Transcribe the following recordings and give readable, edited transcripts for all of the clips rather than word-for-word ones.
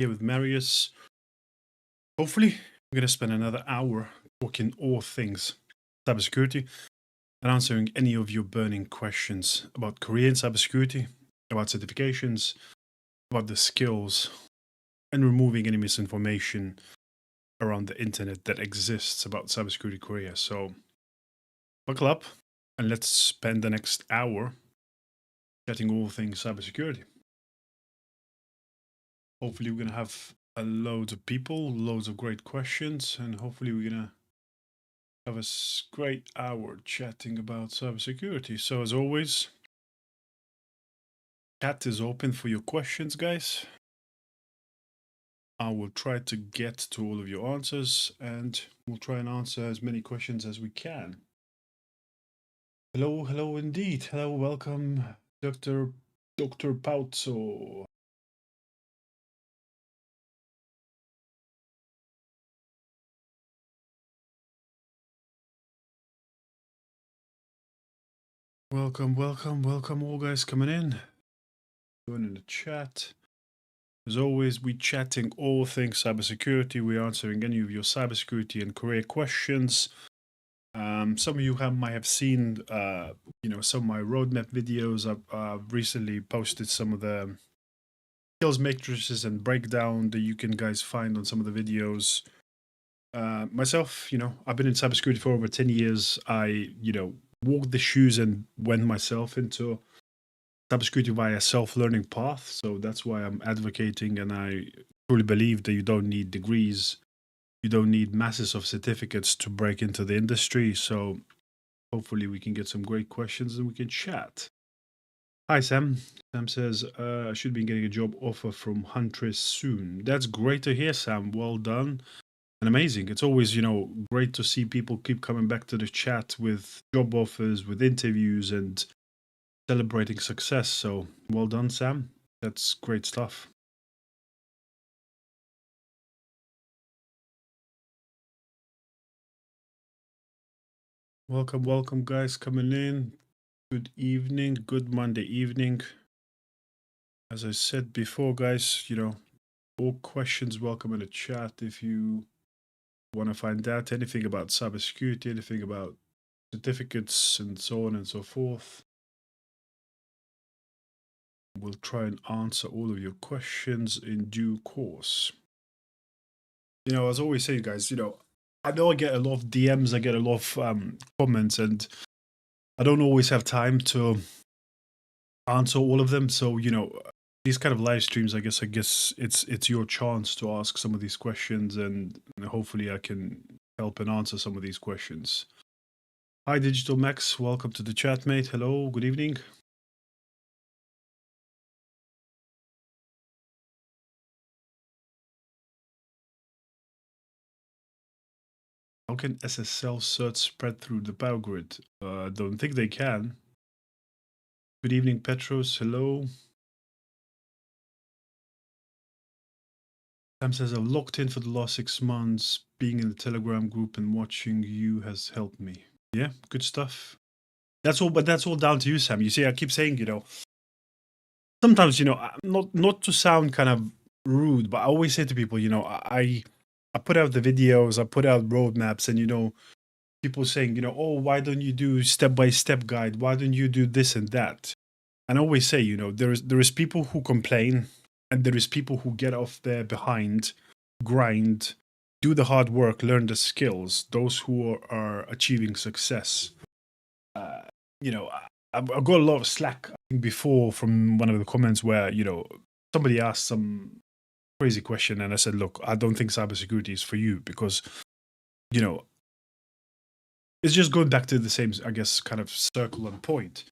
here with Marius. Hopefully, we're going to spend another hour talking all things cybersecurity and answering any of your burning questions about career in cybersecurity, about certifications, about the skills, and removing any misinformation around the internet that exists about cybersecurity career. So buckle up and let's spend the next hour chatting all things cybersecurity. Hopefully, we're going to have a load of people, loads of great questions, and hopefully we're going to have a great hour chatting about cybersecurity. So as always, chat is open for your questions, guys. I will try to get to all of your answers, and we'll try and answer as many questions as we can. Hello, hello indeed. Hello, welcome, Dr. Pauzzo. Welcome, welcome, welcome all guys coming in. Joining the chat. As always, we chatting all things cybersecurity. We're answering any of your cybersecurity and career questions. Some of you might have seen, some of my roadmap videos. I've recently posted some of the skills matrices and breakdown that you can guys find on some of the videos. Myself, I've been in cybersecurity for over 10 years. I, walked the shoes and went myself into cybersecurity via a self-learning path. So that's why I'm advocating, and I truly believe that you don't need degrees. You don't need masses of certificates to break into the industry. So hopefully we can get some great questions and we can chat. Hi, Sam. Sam says, I should be getting a job offer from Huntress soon. That's great to hear, Sam. Well done. And amazing. It's always, great to see people keep coming back to the chat with job offers, with interviews, and celebrating success. So well done, Sam. That's great stuff. Welcome, welcome, guys, coming in. Good evening, good Monday evening. As I said before, guys, all questions welcome in the chat. If you want to find out anything about cybersecurity, anything about certificates and so on and so forth, we'll try and answer all of your questions in due course. As I always say, guys, I know I get a lot of DMs, I get a lot of comments, and I don't always have time to answer all of them. So, these kind of live streams, I guess it's your chance to ask some of these questions, and hopefully I can help and answer some of these questions. Hi, Digital Max. Welcome to the chat, mate. Hello. Good evening. How can SSL certs spread through the power grid? I don't think they can. Good evening, Petros. Hello. Sam says, I've locked in for the last 6 months. Being in the Telegram group and watching you has helped me. Yeah, good stuff. That's all, but that's all down to you, Sam. You see, I keep saying, sometimes, not to sound kind of rude, but I always say to people, I put out the videos, I put out roadmaps, and, people saying, oh, why don't you do step-by-step guide? Why don't you do this and that? And I always say, there is people who complain, and there is people who get off there behind, grind, do the hard work, learn the skills, those who are achieving success. I've got a lot of slack before from one of the comments where, somebody asked some crazy question, and I said, look, I don't think cybersecurity is for you because, it's just going back to the same, I guess, kind of circle and point.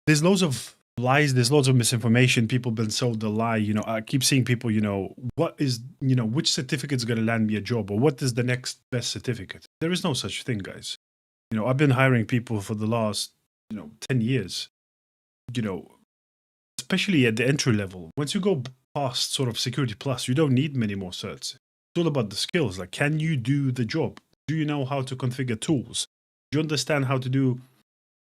There's loads of lies, there's loads of misinformation. People been sold a lie. I keep seeing people, what is, which certificate is going to land me a job, or what is the next best certificate? There is no such thing, guys. I've been hiring people for the last, 10 years, especially at the entry level. Once you go past sort of Security Plus, you don't need many more certs. It's all about the skills. Like, can you do the job? Do you know how to configure tools? Do you understand how to do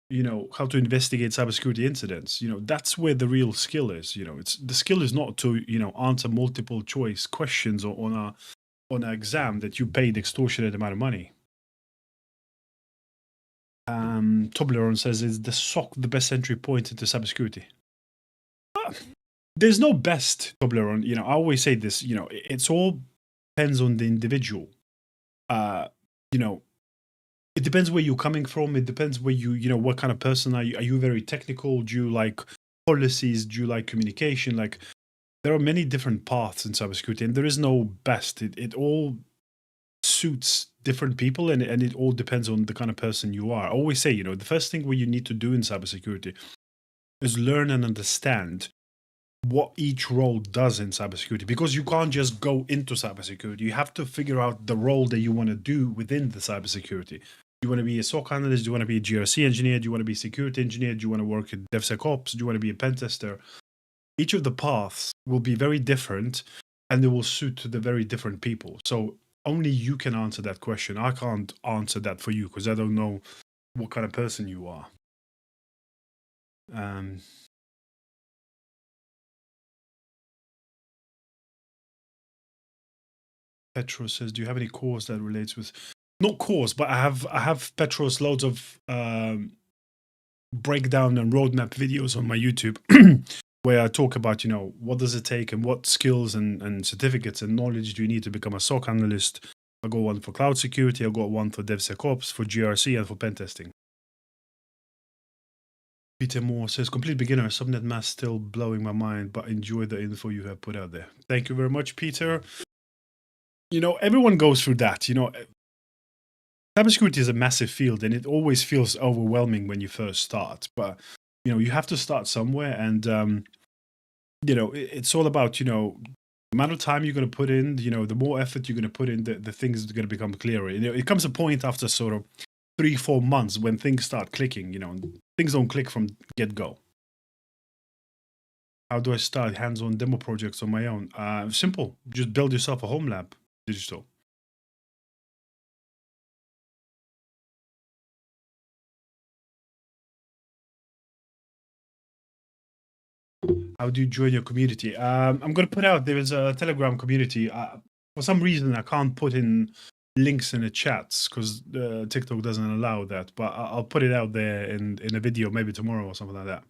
how to investigate cybersecurity incidents. That's where the real skill is. The skill is not to answer multiple choice questions on an exam that you paid extortionate amount of money. Toblerone says, is the SOC the best entry point into cybersecurity? There's no best Toblerone. I always say this. It's all depends on the individual. It depends where you're coming from. It depends where what kind of person are you? Are you very technical? Do you like policies? Do you like communication? Like, there are many different paths in cybersecurity, and there is no best. It all suits different people, and it all depends on the kind of person you are. I always say, the first thing what you need to do in cybersecurity is learn and understand what each role does in cybersecurity, because you can't just go into cybersecurity. You have to figure out the role that you want to do within the cybersecurity. Do you want to be a SOC analyst? Do you want to be a GRC engineer? Do you want to be a security engineer? Do you want to work in DevSecOps? Do you want to be a pen tester? Each of the paths will be very different, and they will suit to the very different people. So only you can answer that question. I can't answer that for you because I don't know what kind of person you are. Petros says, do you have any course that relates with, not course, but I have Petros loads of breakdown and roadmap videos on my YouTube where I talk about, what does it take and what skills and certificates and knowledge do you need to become a SOC analyst. I got one for cloud security, I got one for DevSecOps, for GRC, and for pen testing. Peter Moore says, complete beginner, subnet mask still blowing my mind, but enjoy the info you have put out there. Thank you very much, Peter. Everyone goes through that. Cybersecurity is a massive field, and it always feels overwhelming when you first start. But, you have to start somewhere, and, it's all about, the amount of time you're going to put in, the more effort you're going to put in, the things are going to become clearer. It comes a point after sort of 3-4 months when things start clicking, things don't click from get-go. How do I start hands-on demo projects on my own? Simple. Just build yourself a home lab, digital. How do you join your community? I'm going to put out, there is a Telegram community. For some reason, I can't put in links in the chats because TikTok doesn't allow that. But I'll put it out there in a video, maybe tomorrow or something like that.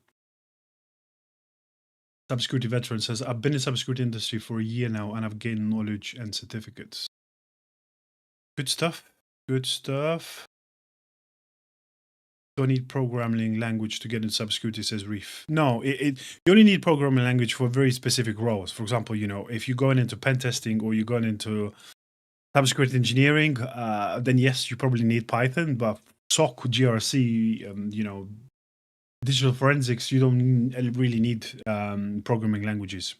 Cybersecurity veteran says, I've been in the cybersecurity industry for a year now, and I've gained knowledge and certificates. Good stuff. Good stuff. Don't need programming language to get into cybersecurity, says Reef. No, you only need programming language for very specific roles. For example, if you're going into pen testing or you're going into cybersecurity engineering, then yes, you probably need Python. But SOC, GRC, digital forensics, you don't really need programming languages.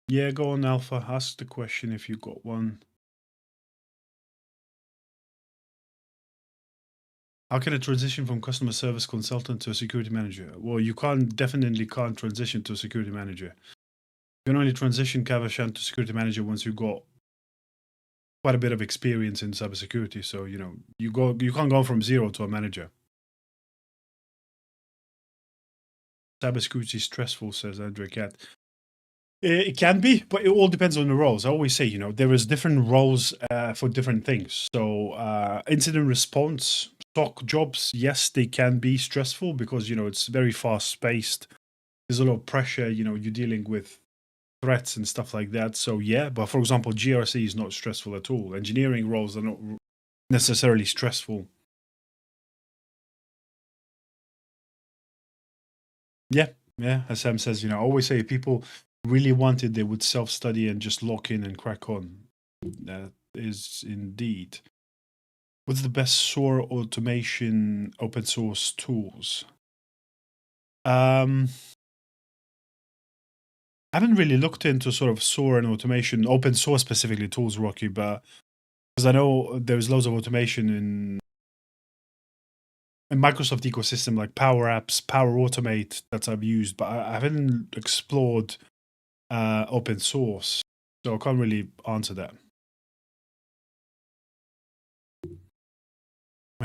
Yeah, go on, Alpha. Ask the question if you got one. How can I transition from customer service consultant to a security manager? Well, you definitely can't transition to a security manager. You can only transition 𝐃𝐨𝐬𝐵 to security manager once you've got quite a bit of experience in cybersecurity. So, you can't go from zero to a manager. Cybersecurity is stressful, says Andrew Cat. It can be, but it all depends on the roles. I always say, there is different roles for different things. So incident response, SOC jobs, yes, they can be stressful because, it's very fast-paced. There's a lot of pressure, you're dealing with threats and stuff like that. So yeah, but for example, GRC is not stressful at all. Engineering roles are not necessarily stressful. Yeah, as Sam says, I always say people really wanted, they would self-study and just lock in and crack on. That is indeed. What's the best SOAR automation open source tools? I haven't really looked into sort of SOAR and automation, open source specifically tools, Rocky, but because I know there's loads of automation in Microsoft ecosystem, like Power Apps, Power Automate that I've used, but I haven't explored open source, so I can't really answer that.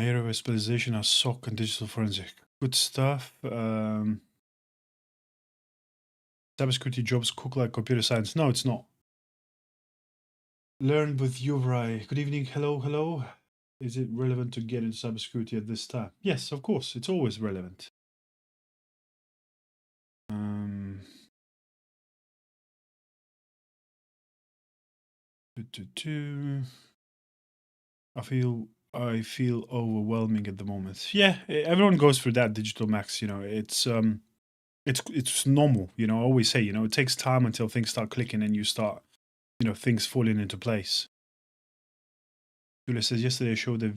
My area of specialization are SOC and digital forensic. Good stuff. Cybersecurity jobs cook like computer science. No, it's not. Learn with 𝐬𝐲𝐫𝐽. Good evening. Hello, hello. Is it relevant to get into cybersecurity at this time? Yes, of course. It's always relevant. I feel overwhelming at the moment. Yeah, everyone goes through that, Digital Max. You know, it's normal. You know, I always say, you know, it takes time until things start clicking and you start, you know, things falling into place. Julia says, yesterday I showed a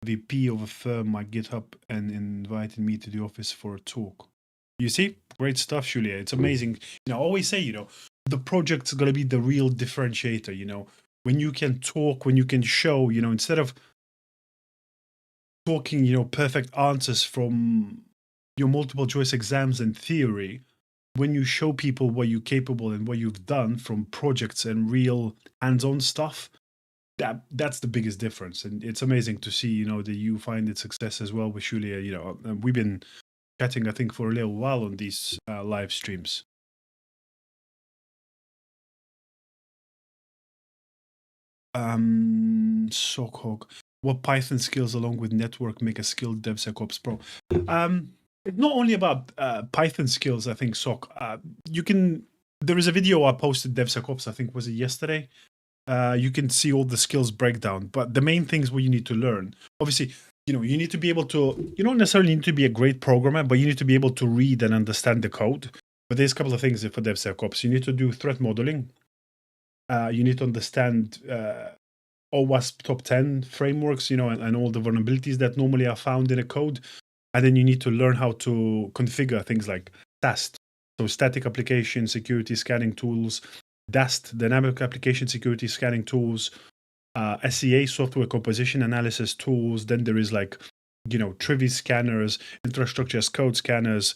VP of a firm my GitHub and invited me to the office for a talk. You see, great stuff, Julia. It's amazing. You know, I always say, you know, the project's going to be the real differentiator. You know, when you can talk, when you can show, you know, instead of talking, you know, perfect answers from your multiple choice exams and theory, when you show people what you're capable and what you've done from projects and real hands-on stuff, that's the biggest difference. And it's amazing to see, you know, that you find it success as well with Julia. You know, we've been chatting, I think, for a little while on these live streams. 𝐶𝐿𝐽. What Python skills along with network make a skilled DevSecOps pro? It's not only about Python skills, I think, 𝐶𝐿𝐽. There is a video I posted, DevSecOps, I think, was it yesterday? You can see all the skills breakdown, but the main things what you need to learn, obviously, you know, you need to be able to, you don't necessarily need to be a great programmer, but you need to be able to read and understand the code. But there's a couple of things for DevSecOps. You need to do threat modeling. You need to understand OWASP top 10 frameworks, you know, and all the vulnerabilities that normally are found in a code. And then you need to learn how to configure things like SAST, so static application security scanning tools, DAST, dynamic application security scanning tools, SCA, software composition analysis tools. Then there is like, you know, Trivy scanners, infrastructure as code scanners,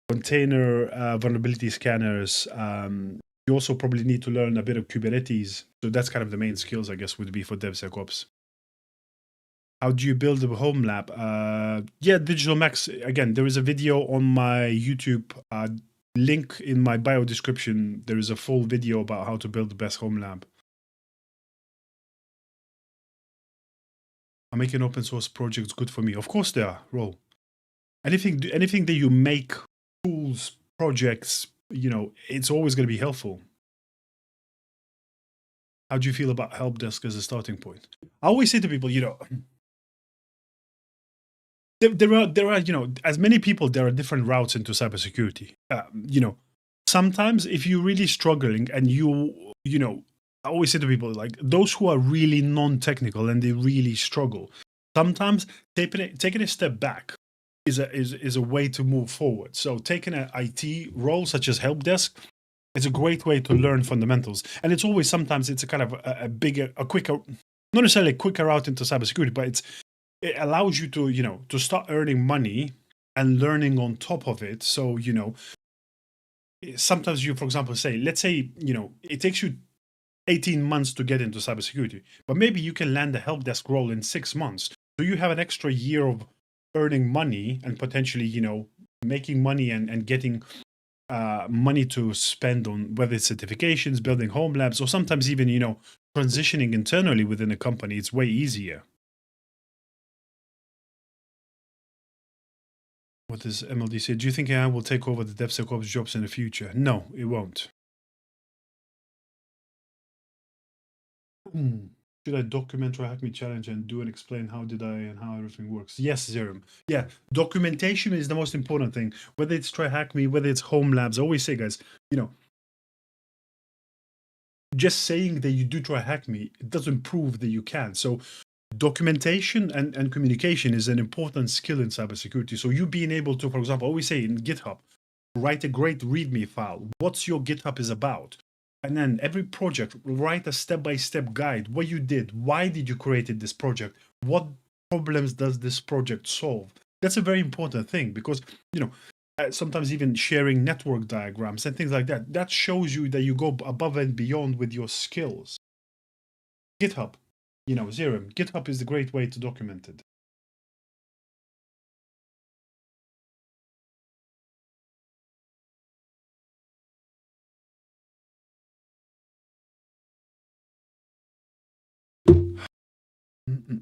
container vulnerability scanners. You also probably need to learn a bit of Kubernetes. So that's kind of the main skills, I guess, would be for DevSecOps. How do you build a home lab? Yeah, Digital Max. Again, there is a video on my YouTube link in my bio description. There is a full video about how to build the best home lab. I'm making open source projects good for me. Of course they are, Roll. Anything that you make, tools, projects, you know, it's always going to be helpful. How do you feel about help desk as a starting point? I always say to people, you know, there are, you know, as many people, there are different routes into cybersecurity. You know, sometimes if you're really struggling and you know, I always say to people, like those who are really non-technical and they really struggle, sometimes taking a step back is a way to move forward. So taking an IT role such as help desk, it's a great way to learn fundamentals. And it's always, sometimes it's a kind of a quicker, not necessarily a quicker route into cybersecurity, but it allows you to, you know, to start earning money and learning on top of it. So, you know, sometimes you, for example, let's say, you know, it takes you 18 months to get into cybersecurity, but maybe you can land a help desk role in 6 months. So you have an extra year of earning money and potentially, you know, making money and getting money to spend on whether it's certifications, building home labs, or sometimes even, you know, transitioning internally within a company. It's way easier. What does MLD say? Do you think AI will take over the DevSecOps jobs in the future? No, it won't. Should I document 𝐼HackMe challenge and do and explain how did I and how everything works? Yes, 𝐬𝐿𝐽. Yeah, documentation is the most important thing. Whether it's 𝐼HackMe, whether it's home labs, I always say, guys, you know, just saying that you do 𝐼HackMe, it doesn't prove that you can. So documentation and communication is an important skill in cybersecurity. So you being able to, for example, I always say in GitHub, write a great README file. What's your GitHub is about? And then every project, write a step-by-step guide. What you did, why did you create this project? What problems does this project solve? That's a very important thing because, you know, sometimes even sharing network diagrams and things like that, that shows you that you go above and beyond with your skills. GitHub, you know, 𝐬𝐿𝐽. GitHub is a great way to document it.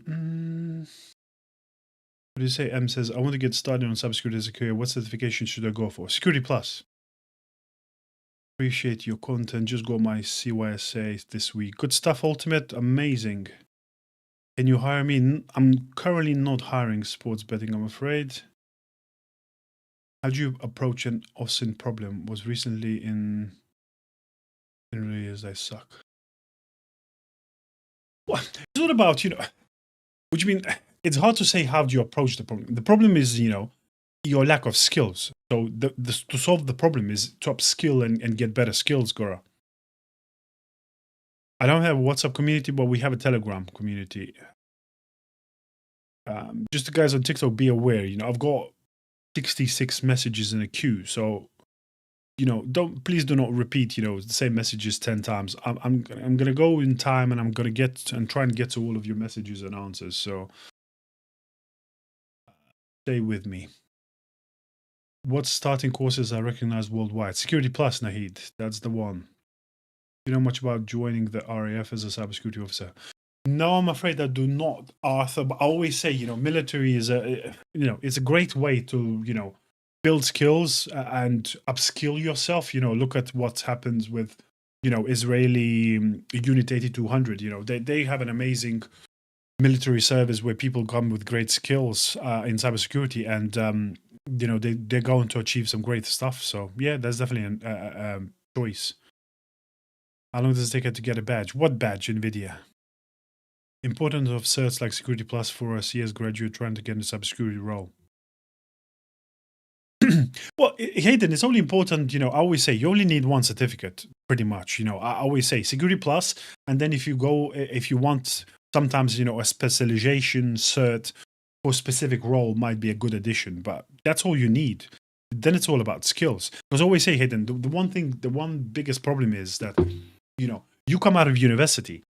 What do you say? M says, I want to get started on cybersecurity as a career. What certification should I go for? Security Plus. Appreciate your content. Just got my CYSA this week. Good stuff, Ultimate. Amazing. Can you hire me? I'm currently not hiring sports betting, I'm afraid. How do you approach an OSINT problem? Was recently in areas I suck. Well, it's not about, what do you mean? It's hard to say how do you approach the problem. The problem is, your lack of skills. So to solve the problem is to upskill and get better skills, Gora. I don't have a WhatsApp community, but we have a Telegram community. Just the guys on TikTok, be aware, I've got 66 messages in a queue. So, please do not repeat, the same messages 10 times. I'm going to go in time and I'm going to try and get to all of your messages and answers. So stay with me. What starting courses are recognized worldwide? Security Plus, Nahid. That's the one. Do you know much about joining the RAF as a cybersecurity officer? No, I'm afraid I do not, Arthur. But I always say, military is it's a great way to, build skills and upskill yourself. Look at what happens with, Israeli Unit 8200. They have an amazing military service where people come with great skills in cybersecurity, and they're going to achieve some great stuff. So yeah, that's definitely a choice. How long does it take to get a badge? What badge, NVIDIA? Importance of certs like Security Plus for a CS graduate trying to get a cybersecurity role. Well, Hayden, it's only important, I always say you only need one certificate, pretty much. I always say Security Plus, and then if you want, sometimes, a specialization cert for a specific role might be a good addition, but that's all you need. Then it's all about skills. Because I always say, Hayden, the one biggest problem is that, you come out of university,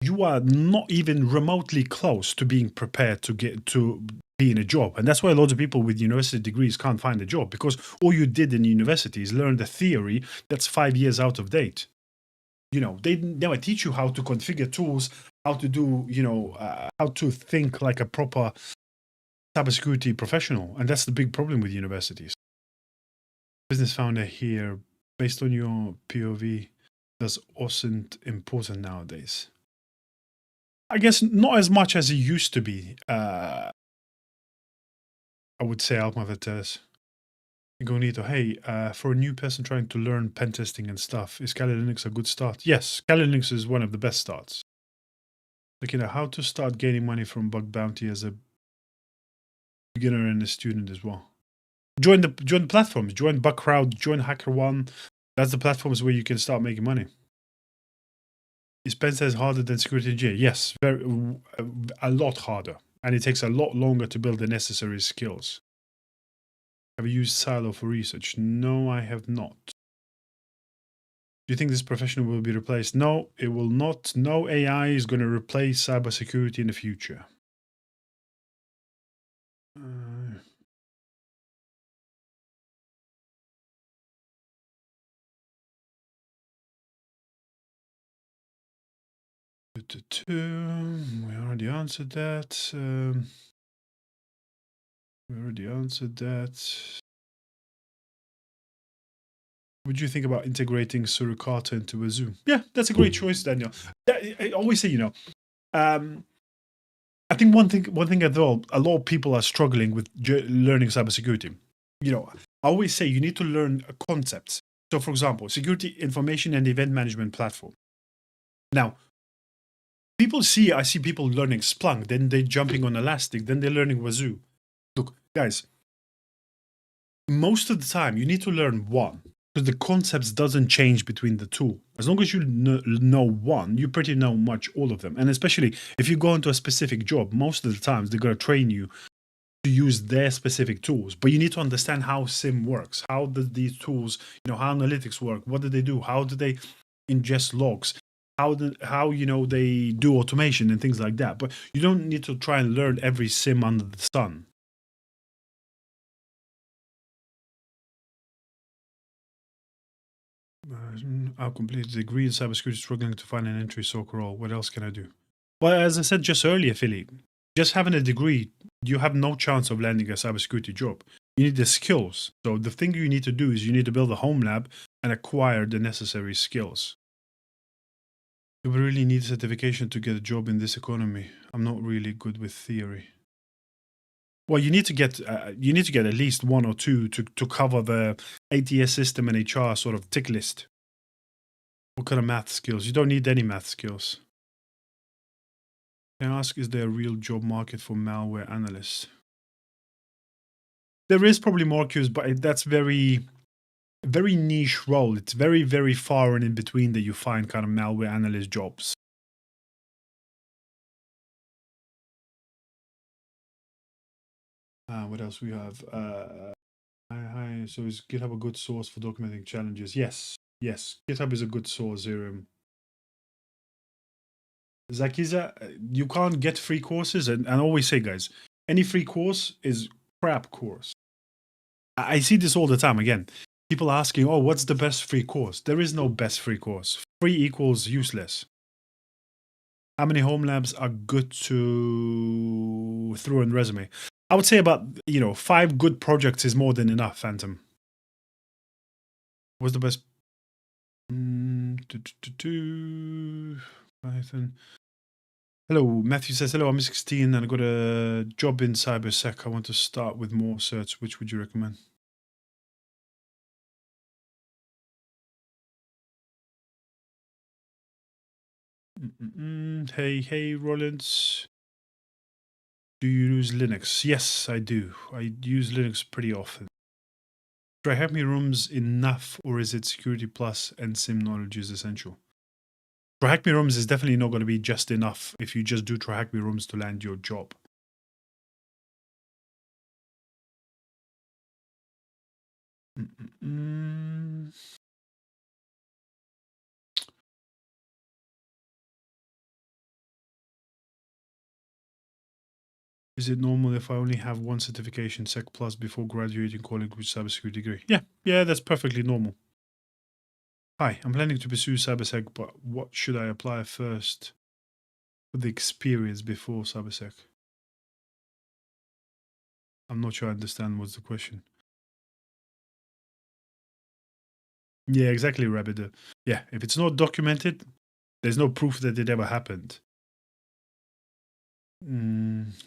you are not even remotely close to being prepared to get to be in a job. And that's why lots of people with university degrees can't find a job, because all you did in university is learn the theory that's 5 years out of date. They never teach you how to configure tools, how to do, how to think like a proper cybersecurity professional. And that's the big problem with universities. Business founder here, based on your POV, does OSINT important nowadays? I guess not as much as it used to be. I would say Alma Vetes. Incognito, hey, for a new person trying to learn pen testing and stuff, is Kali Linux a good start? Yes, Kali Linux is one of the best starts. Looking at how to start gaining money from bug bounty as a beginner and a student as well. Join the platforms. Join Bugcrowd. Join HackerOne. That's the platforms where you can start making money. Is pen test harder than security engineer? Yes, a lot harder, and it takes a lot longer to build the necessary skills. Have you used Silo for research? No, I have not. Do you think this profession will be replaced? No, it will not. No AI is going to replace cybersecurity in the future. We already answered that. Would you think about integrating Suricata into a Zoom? Yeah, that's a great choice, Daniel. I always say, I think one thing as well, a lot of people are struggling with learning cybersecurity. I always say you need to learn concepts. So, for example, security information and event management platform. Now, I see people learning Splunk, then they're jumping on Elastic, then they're learning Wazoo. Look, guys, most of the time you need to learn one, because the concepts doesn't change between the two. As long as you know one, you pretty know much all of them. And especially if you go into a specific job, most of the times they're going to train you to use their specific tools. But you need to understand how SIM works. How do these tools, how analytics work? What do they do? How do they ingest logs? How they do automation and things like that. But you don't need to try and learn every SIM under the sun. I'll complete a degree in cybersecurity, struggling to find an entry SOC role. What else can I do? Well, as I said just earlier, Philly, just having a degree, you have no chance of landing a cybersecurity job. You need the skills. So the thing you need to do is you need to build a home lab and acquire the necessary skills. Do we really need certification to get a job in this economy? I'm not really good with theory. Well, you need to get at least 1 or 2 to cover the ATS system and HR sort of tick list. What kind of math skills? You don't need any math skills. Can I ask, is there a real job market for malware analysts? There is probably more queues, but that's very niche role. It's very, very far and in between that you find kind of malware analyst jobs. What else we have? Hi. So is GitHub a good source for documenting challenges? Yes. GitHub is a good source, 𝐬𝐮𝐬𝐫𝐞. 𝐬𝐮𝐬𝐫𝐞, you can't get free courses, and I always say, guys, any free course is crap course. I see this all the time. Again, people asking, oh, what's the best free course? There is no best free course. Free equals useless. How many home labs are good to throw in resume? I would say about 5 good projects is more than enough, Phantom. What's the best? Python. Hello, Matthew says, hello, I'm 16 and I got a job in cybersec. I want to start with more certs. Which would you recommend? Hey, Rollins. Do you use Linux? Yes, I do. I use Linux pretty often. Do I have my rooms enough, or is it Security Plus and SIM knowledge is essential? Track Me Rooms is definitely not going to be just enough if you just do Track Me Rooms to land your job. Is it normal if I only have 1 certification, Sec Plus, before graduating college with cybersecurity degree? Yeah, that's perfectly normal. Hi, I'm planning to pursue cybersec, but what should I apply first for the experience before cybersec? I'm not sure I understand what's the question. Yeah, exactly, Rabbit. Yeah, if it's not documented, there's no proof that it ever happened.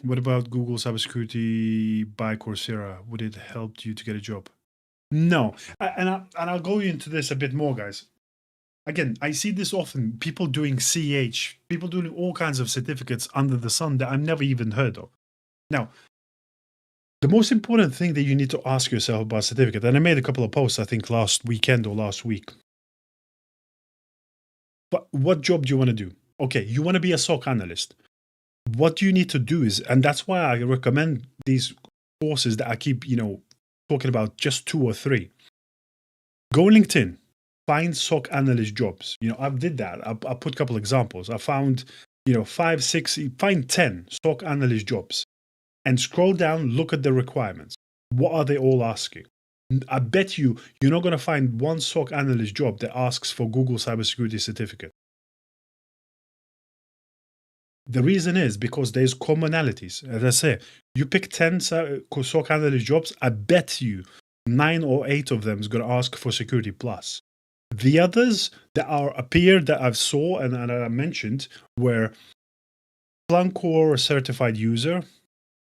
What about Google Cybersecurity by Coursera? Would it help you to get a job? No. And I'll go into this a bit more, guys. Again, I see this often. People doing CH, people doing all kinds of certificates under the sun that I've never even heard of. Now, the most important thing that you need to ask yourself about certificate, and I made a couple of posts, I think last weekend or last week. But what job do you want to do? Okay, you want to be a SOC analyst. What you need to do is, and that's why I recommend these courses that I keep, talking about, just 2 or 3. Go LinkedIn, find SOC analyst jobs. I did that. I put a couple examples. I found, 5, 6, find 10 SOC analyst jobs and scroll down, look at the requirements. What are they all asking? I bet you're not going to find one SOC analyst job that asks for Google Cybersecurity certificate. The reason is because there's commonalities. As I say, you pick 10 SOC analyst jobs, I bet you 9 or 8 of them is going to ask for Security Plus. The others that appear that I've saw and I mentioned were Splunk certified user,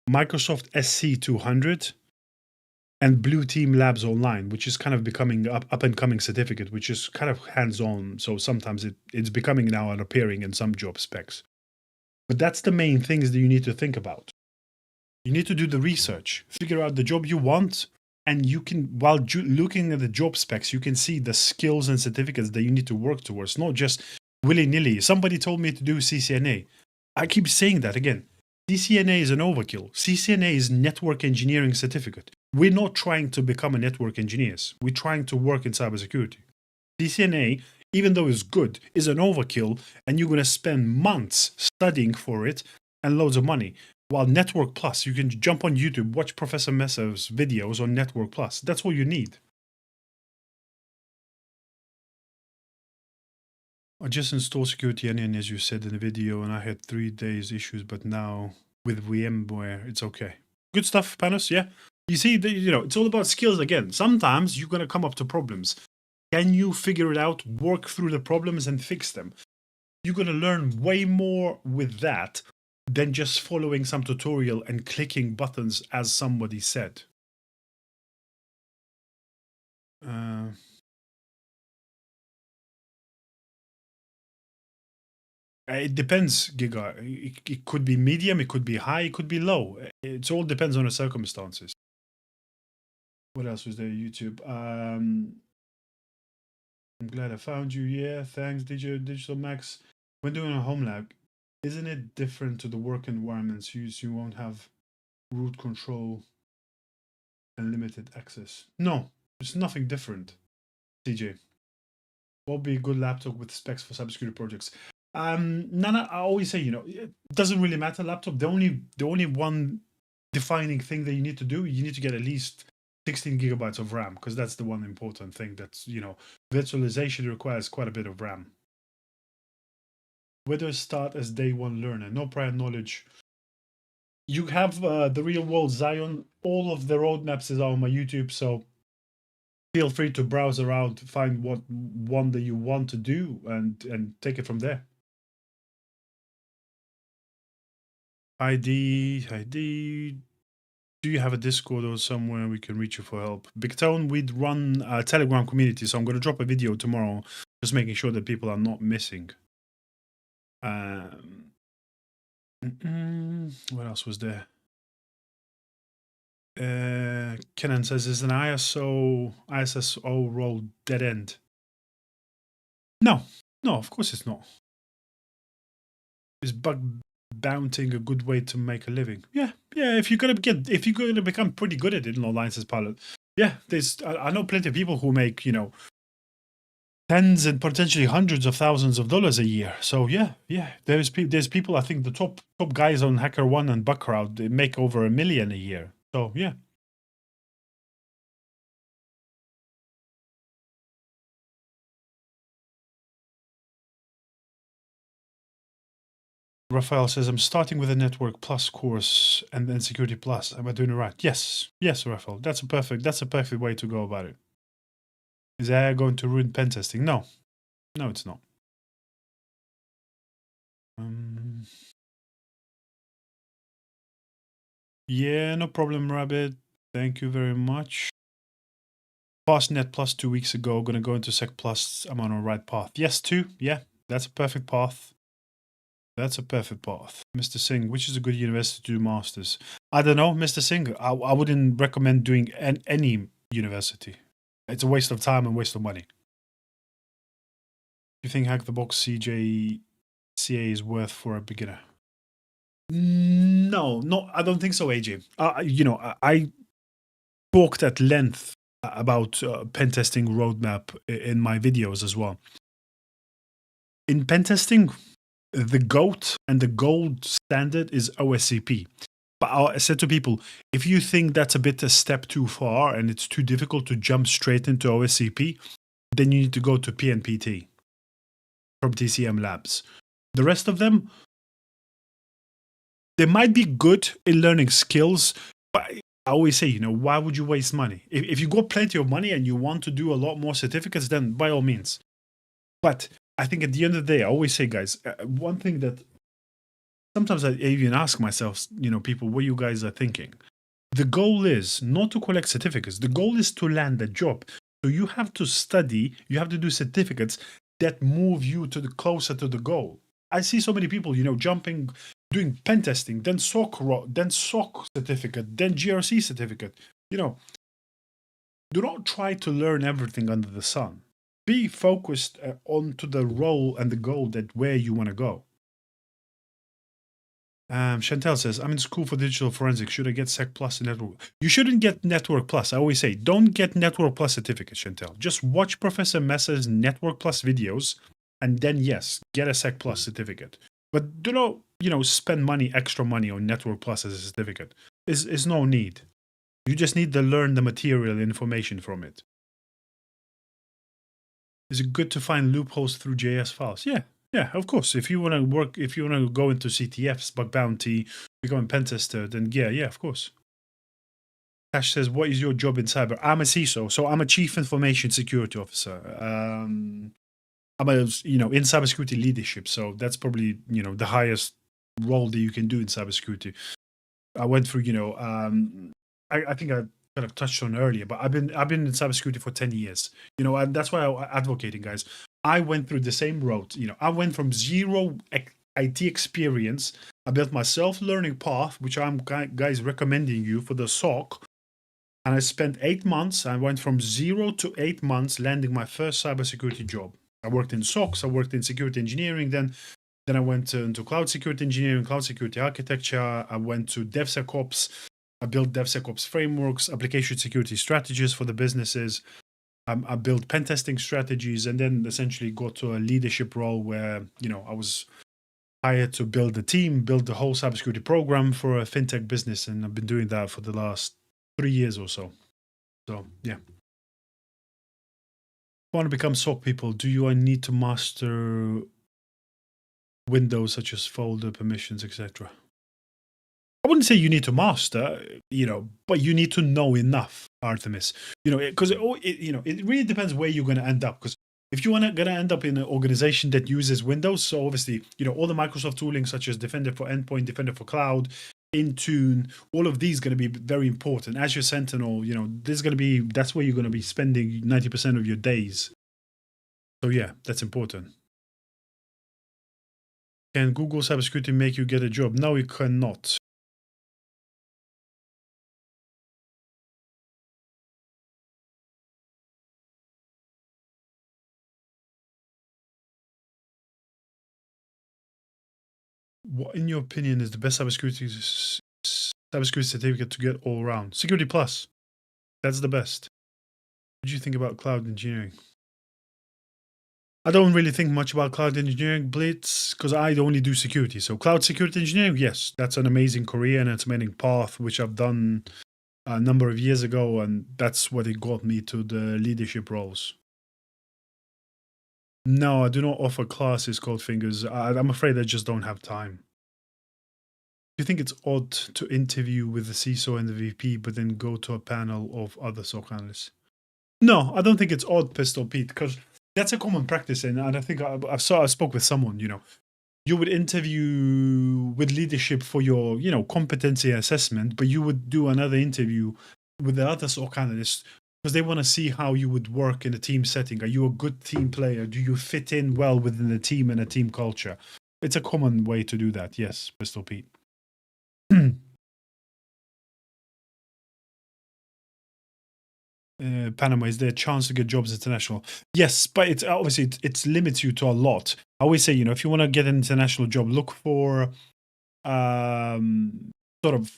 Microsoft SC200, and Blue Team Labs Online, which is kind of becoming up and coming certificate, which is kind of hands-on. So sometimes it's becoming now and appearing in some job specs. But that's the main things that you need to think about. You need to do the research, figure out the job you want, and you can, while looking at the job specs, you can see the skills and certificates that you need to work towards, not just willy-nilly. Somebody told me to do CCNA. I keep saying that again. CCNA is an overkill. CCNA is network engineering certificate. We're not trying to become a network engineers. We're trying to work in cybersecurity. CCNA, even though it's good, is an overkill, and you're going to spend months studying for it and loads of money. While Network Plus, you can jump on YouTube, watch Professor Messer's videos on Network Plus. That's all you need. I just installed Security Onion, as you said in the video, and I had 3 days issues, but now with VMware, it's okay. Good stuff, Panos, yeah. You see, it's all about skills again. Sometimes you're going to come up to problems. Can you figure it out, work through the problems and fix them? You're going to learn way more with that than just following some tutorial and clicking buttons as somebody said. It depends, Giga. It could be medium, it could be high, it could be low. It all depends on the circumstances. What else was there? YouTube. I'm glad I found you. Yeah, thanks, Digital Max. When doing a home lab, isn't it different to the work environments you won't have root control and limited access? No, it's nothing different, CJ. What would be a good laptop with specs for cybersecurity projects? Nana, I always say, it doesn't really matter laptop. The only one defining thing that you need to do, you need to get at least 16 gigabytes of RAM, because that's the one important thing. That's, virtualization requires quite a bit of RAM. Whether start as day one learner, no prior knowledge. You have the real world Zion. All of the roadmaps is on my YouTube, so feel free to browse around, find what one that you want to do, and take it from there. ID. Do you have a Discord or somewhere we can reach you for help? Big Tone, we'd run a Telegram community, so I'm going to drop a video tomorrow, just making sure that people are not missing. What else was there? Kenan says, is an ISO role dead end? No, of course it's not. Is bug bounting a good way to make a living? Yeah. If you're gonna become pretty good at it in License Pilot, yeah. I know plenty of people who make tens and potentially hundreds of thousands of dollars a year. So yeah. There's people. I think the top guys on HackerOne and Bugcrowd, they make over $1 million a year. So yeah. Raphael says, I'm starting with a Network Plus course and then Security Plus. Am I doing it right? Yes, Raphael. That's a perfect way to go about it. Is AI going to ruin pen testing? No, it's not. Yeah, no problem, Rabbit. Thank you very much. Passed Net Plus 2 weeks ago. Gonna go into Sec Plus. I'm on a right path. Yes, 2. Yeah, that's a perfect path. Mr. Singh, which is a good university to do masters? I don't know, Mr. Singh. I wouldn't recommend doing any university. It's a waste of time and waste of money. Do you think Hack the Box CA is worth for a beginner? No, I don't think so, AJ. I talked at length about pen testing roadmap in my videos as well. In pen testing, the GOAT and the gold standard is OSCP. But I said to people, if you think that's a step too far and it's too difficult to jump straight into OSCP, then you need to go to PNPT from TCM Labs. The rest of them, they might be good in learning skills, but I always say, why would you waste money? If you got plenty of money and you want to do a lot more certificates, then by all means. But I think at the end of the day, I always say, guys, one thing that sometimes I even ask myself, people, what you guys are thinking. The goal is not to collect certificates. The goal is to land a job. So you have to study, you have to do certificates that move you closer to the goal. I see so many people, jumping, doing pen testing, then SOC certificate, then GRC certificate. Do not try to learn everything under the sun. Be focused onto the role and the goal where you want to go. Chantel says, I'm in school for digital forensics. Should I get Sec Plus and Network? You shouldn't get Network Plus. I always say, don't get Network Plus certificate, Chantel. Just watch Professor Messer's Network Plus videos, and then yes, get a Sec Plus certificate. But do not, spend extra money on Network Plus as a certificate. There's no need. You just need to learn the material information from it. Is it good to find loopholes through JS files? Yeah, Yeah, of course. If you want to work, if you want to go into CTFs, bug bounty, become a pen tester, then yeah, of course. Cash says, "What is your job in cyber?" I'm a CISO, so I'm a Chief Information Security Officer. I'm a in cybersecurity leadership, so that's probably the highest role that you can do in cybersecurity. I went through, I think I kind of touched on earlier, but I've been in cybersecurity for 10 years. And that's why I'm advocating, guys. I went through the same road. I went from zero IT experience. I built my self-learning path, which I'm guys recommending you for the SOC. And I spent 8 months. I went from 0 to 8 months landing my first cybersecurity job. I worked in SOCs. I worked in security engineering. Then I went into cloud security engineering, cloud security architecture. I went to DevSecOps. I built DevSecOps frameworks, application security strategies for the businesses. I built pen testing strategies, and then essentially got to a leadership role where I was hired to build a team, build the whole cybersecurity program for a fintech business, and I've been doing that for the last 3 years or so. So yeah. Want to become SOC people? Do you need to master Windows such as folder permissions, etc.? I wouldn't say you need to master, but you need to know enough, Artemis. Because it really depends where you're going to end up. Because if you going to end up in an organization that uses Windows, so obviously, all the Microsoft tooling such as Defender for Endpoint, Defender for Cloud, Intune, all of these going to be very important. Azure Sentinel, that's where you're going to be spending 90% of your days. So yeah, that's important. Can Google Cybersecurity make you get a job? No, it cannot. What, in your opinion, is the best cybersecurity certificate to get all around? Security Plus. That's the best. What do you think about cloud engineering? I don't really think much about cloud engineering, Blitz, because I only do security. So cloud security engineering, yes, that's an amazing career and it's an amazing path, which I've done a number of years ago, and that's what it got me to the leadership roles. No, I do not offer classes called Fingers. I'm afraid I just don't have time. Do you think it's odd to interview with the CISO and the VP, but then go to a panel of other SOC analysts? No, I don't think it's odd, Pistol Pete, because that's a common practice. And I think I spoke with someone, you would interview with leadership for your, competency assessment, but you would do another interview with the other SOC analysts because they want to see how you would work in a team setting. Are you a good team player? Do you fit in well within the team and a team culture? It's a common way to do that. Yes, Pistol Pete. Panama, is there a chance to get jobs international? Yes, but it's obviously it limits you to a lot. I always say, if you want to get an international job, look for sort of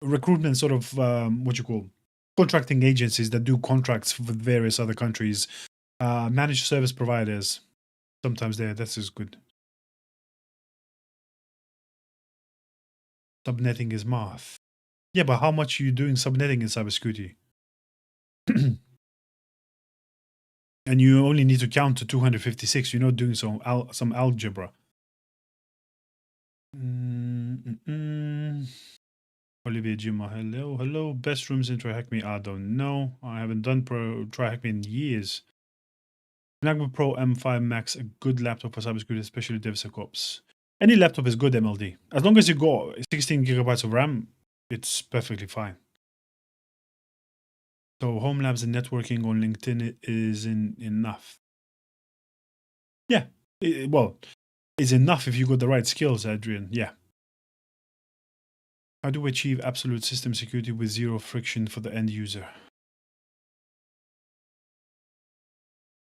recruitment, sort of contracting agencies that do contracts with various other countries, managed service providers. Sometimes that's as good. Subnetting is math. Yeah, but how much are you doing subnetting in cybersecurity? And you only need to count to 256. You're not doing some algebra. Olivier Jima, hello. Best rooms in TryHackMe? I don't know. I haven't done TryHackMe in years. MacBook Pro M5 Max, a good laptop for cybersecurity, especially DevSecOps. Any laptop is good, MLD. As long as you got 16 gigabytes of RAM, it's perfectly fine. So home labs and networking on LinkedIn is enough. Yeah, it's enough if you got the right skills, Adrian. Yeah. How do we achieve absolute system security with zero friction for the end user?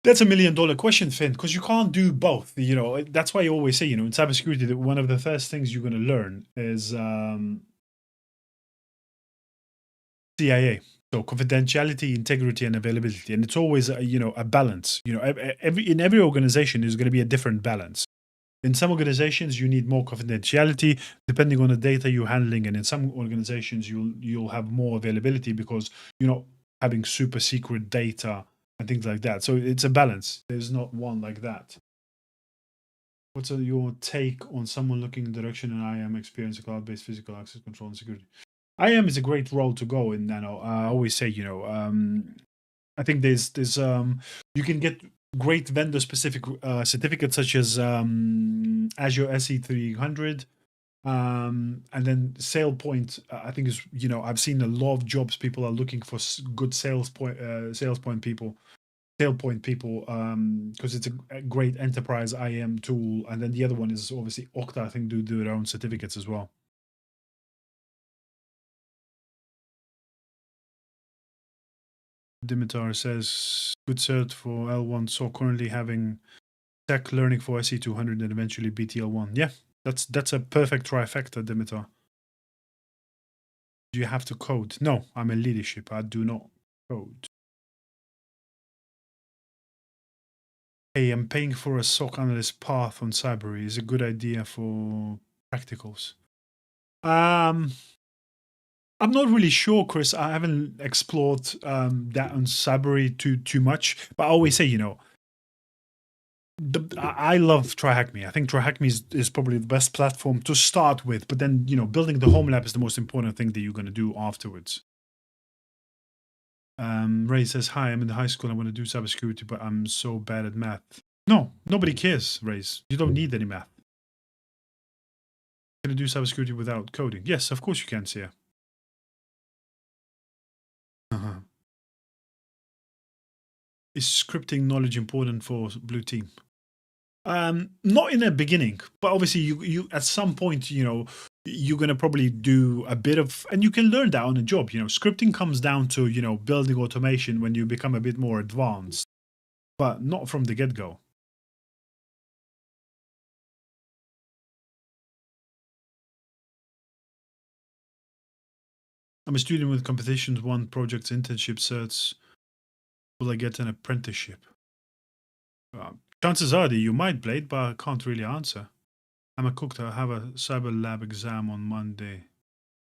That's $1 million question, Finn, because you can't do both. That's why I always say, in cybersecurity, that one of the first things you're going to learn is CIA. So confidentiality, integrity, and availability. And it's always, a balance. In every organization, there's going to be a different balance. In some organizations, you need more confidentiality, depending on the data you're handling. And in some organizations, you'll have more availability because you're not having super secret data and things like that. So it's a balance. There's not one like that. What's your take on someone looking in the direction and IAM experience cloud-based physical access control and security? IAM is a great role to go in Nano. I always say, I think there's you can get great vendor specific certificates such as Azure SE300, and then SailPoint. I think is I've seen a lot of jobs. People are looking for good SailPoint people, because it's a great enterprise IAM tool. And then the other one is obviously Okta. I think do their own certificates as well. Dimitar says, good cert for L1, so currently having tech learning for SE200 and eventually BTL1. Yeah, that's a perfect trifecta, Dimitar. Do you have to code? No, I'm in leadership. I do not code. Hey, I'm paying for a SOC analyst path on Cybery. Is a good idea for practicals. I'm not really sure, Chris. I haven't explored that on Cybery too much. But I always say, I love TryHackMe. I think TryHackMe is probably the best platform to start with. But then, building the home lab is the most important thing that you're going to do afterwards. Ray says, hi, I'm in the high school. I want to do cybersecurity, but I'm so bad at math. No, nobody cares, Ray. You don't need any math. Can you do cybersecurity without coding? Yes, of course you can, Sia. Is scripting knowledge important for blue team? Not in the beginning, but obviously you at some point, you're going to probably do a bit of, and you can learn that on a job. Scripting comes down to, building automation when you become a bit more advanced, but not from the get-go. I'm a student with competitions, one projects, internship certs. Will I get an apprenticeship? Chances are that you might, Blade, but I can't really answer. I'm a cook. I have a cyber lab exam on Monday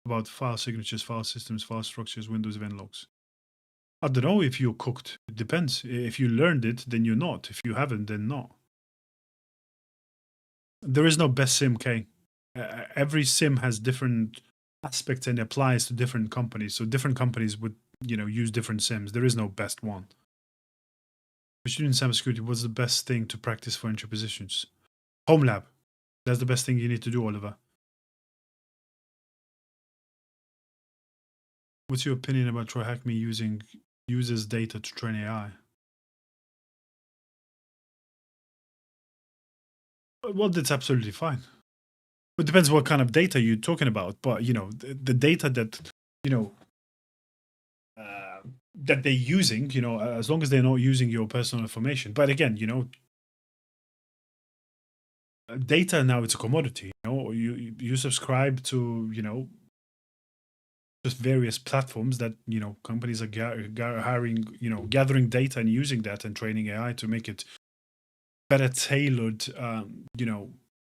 about file signatures, file systems, file structures, Windows event logs. I don't know if you're cooked. It depends. If you learned it, then you're not. If you haven't, then not. There is no best sim, K. Every sim has different aspects and applies to different companies. So different companies would, use different sims. There is no best one. For student cybersecurity, what's the best thing to practice for entry positions? Home lab. That's the best thing you need to do, Oliver. What's your opinion about TryHackMe using users' data to train AI? Well, that's absolutely fine. It depends what kind of data you're talking about. But, the data that, that they're using, as long as they're not using your personal information. But again, data now, it's a commodity. You subscribe to, just various platforms that, companies are hiring, gathering data and using that and training AI to make it better tailored,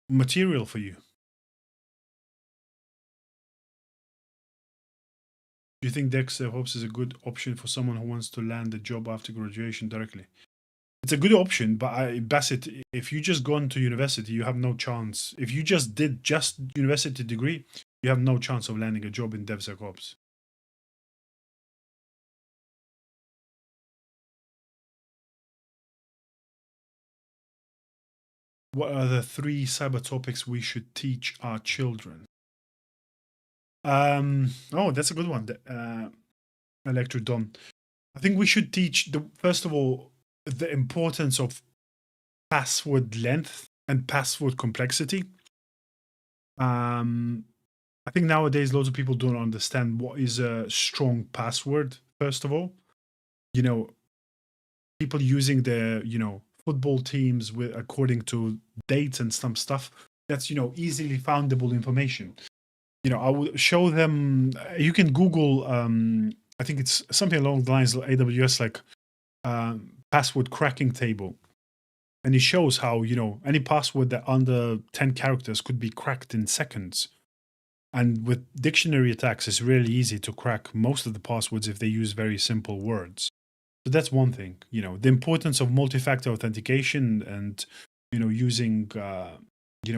material for you. Do you think DevOps is a good option for someone who wants to land a job after graduation directly? It's a good option, but Bassett, if you just gone to university, you have no chance. If you just did university degree, you have no chance of landing a job in DevSecOps. What are the 3 cyber topics we should teach our children? Oh, that's a good one. Electrodon. I think we should teach first of all, the importance of password length and password complexity. I think nowadays loads of people don't understand what is a strong password. First of all, people using their football teams according to dates and some stuff that's easily foundable information. I would show them. You can Google. I think it's something along the lines of AWS, like password cracking table, and it shows how any password that under 10 characters could be cracked in seconds. And with dictionary attacks, it's really easy to crack most of the passwords if they use very simple words. So that's one thing. The importance of multi-factor authentication and using,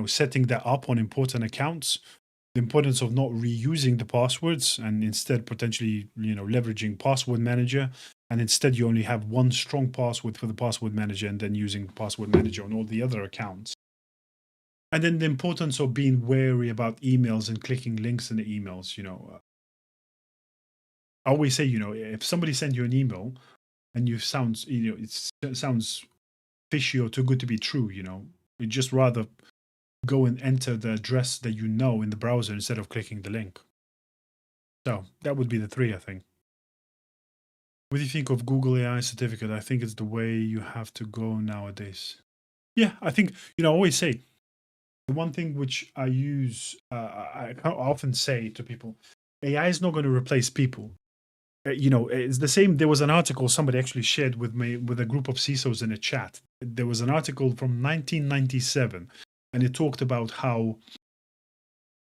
setting that up on important accounts, the importance of not reusing the passwords and instead potentially, leveraging password manager. And instead you only have one strong password for the password manager and then using password manager on all the other accounts. And then the importance of being wary about emails and clicking links in the emails, I always say, if somebody sends you an email and it sounds fishy or too good to be true, you'd just rather go and enter the address that you know in the browser instead of clicking the link. So that would be the 3, I think. What do you think of Google AI certificate? I think it's the way you have to go nowadays. Yeah, I think, I always say, the one thing which I use, I often say to people, AI is not going to replace people. It's the same. There was an article somebody actually shared with me with a group of CISOs in a chat. There was an article from 1997, and it talked about how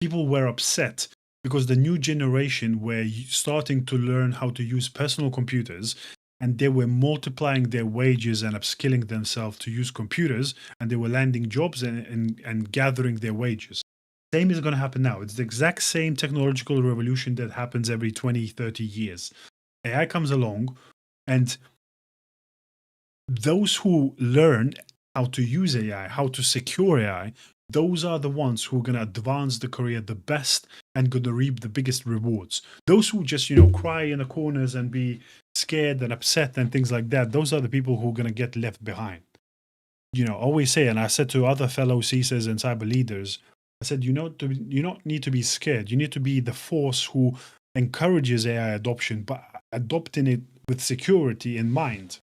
people were upset because the new generation were starting to learn how to use personal computers, and they were multiplying their wages and upskilling themselves to use computers, and they were landing jobs and gathering their wages. Same is going to happen now. It's the exact same technological revolution that happens every 20, 30 years. AI comes along, and those who learn how to use AI, how to secure AI, those are the ones who are going to advance the career the best and going to reap the biggest rewards. Those who just, cry in the corners and be scared and upset and things like that, those are the people who are going to get left behind. Always say, and I said to other fellow CISOs and cyber leaders, I said, you don't need to be scared. You need to be the force who encourages AI adoption, but adopting it with security in mind.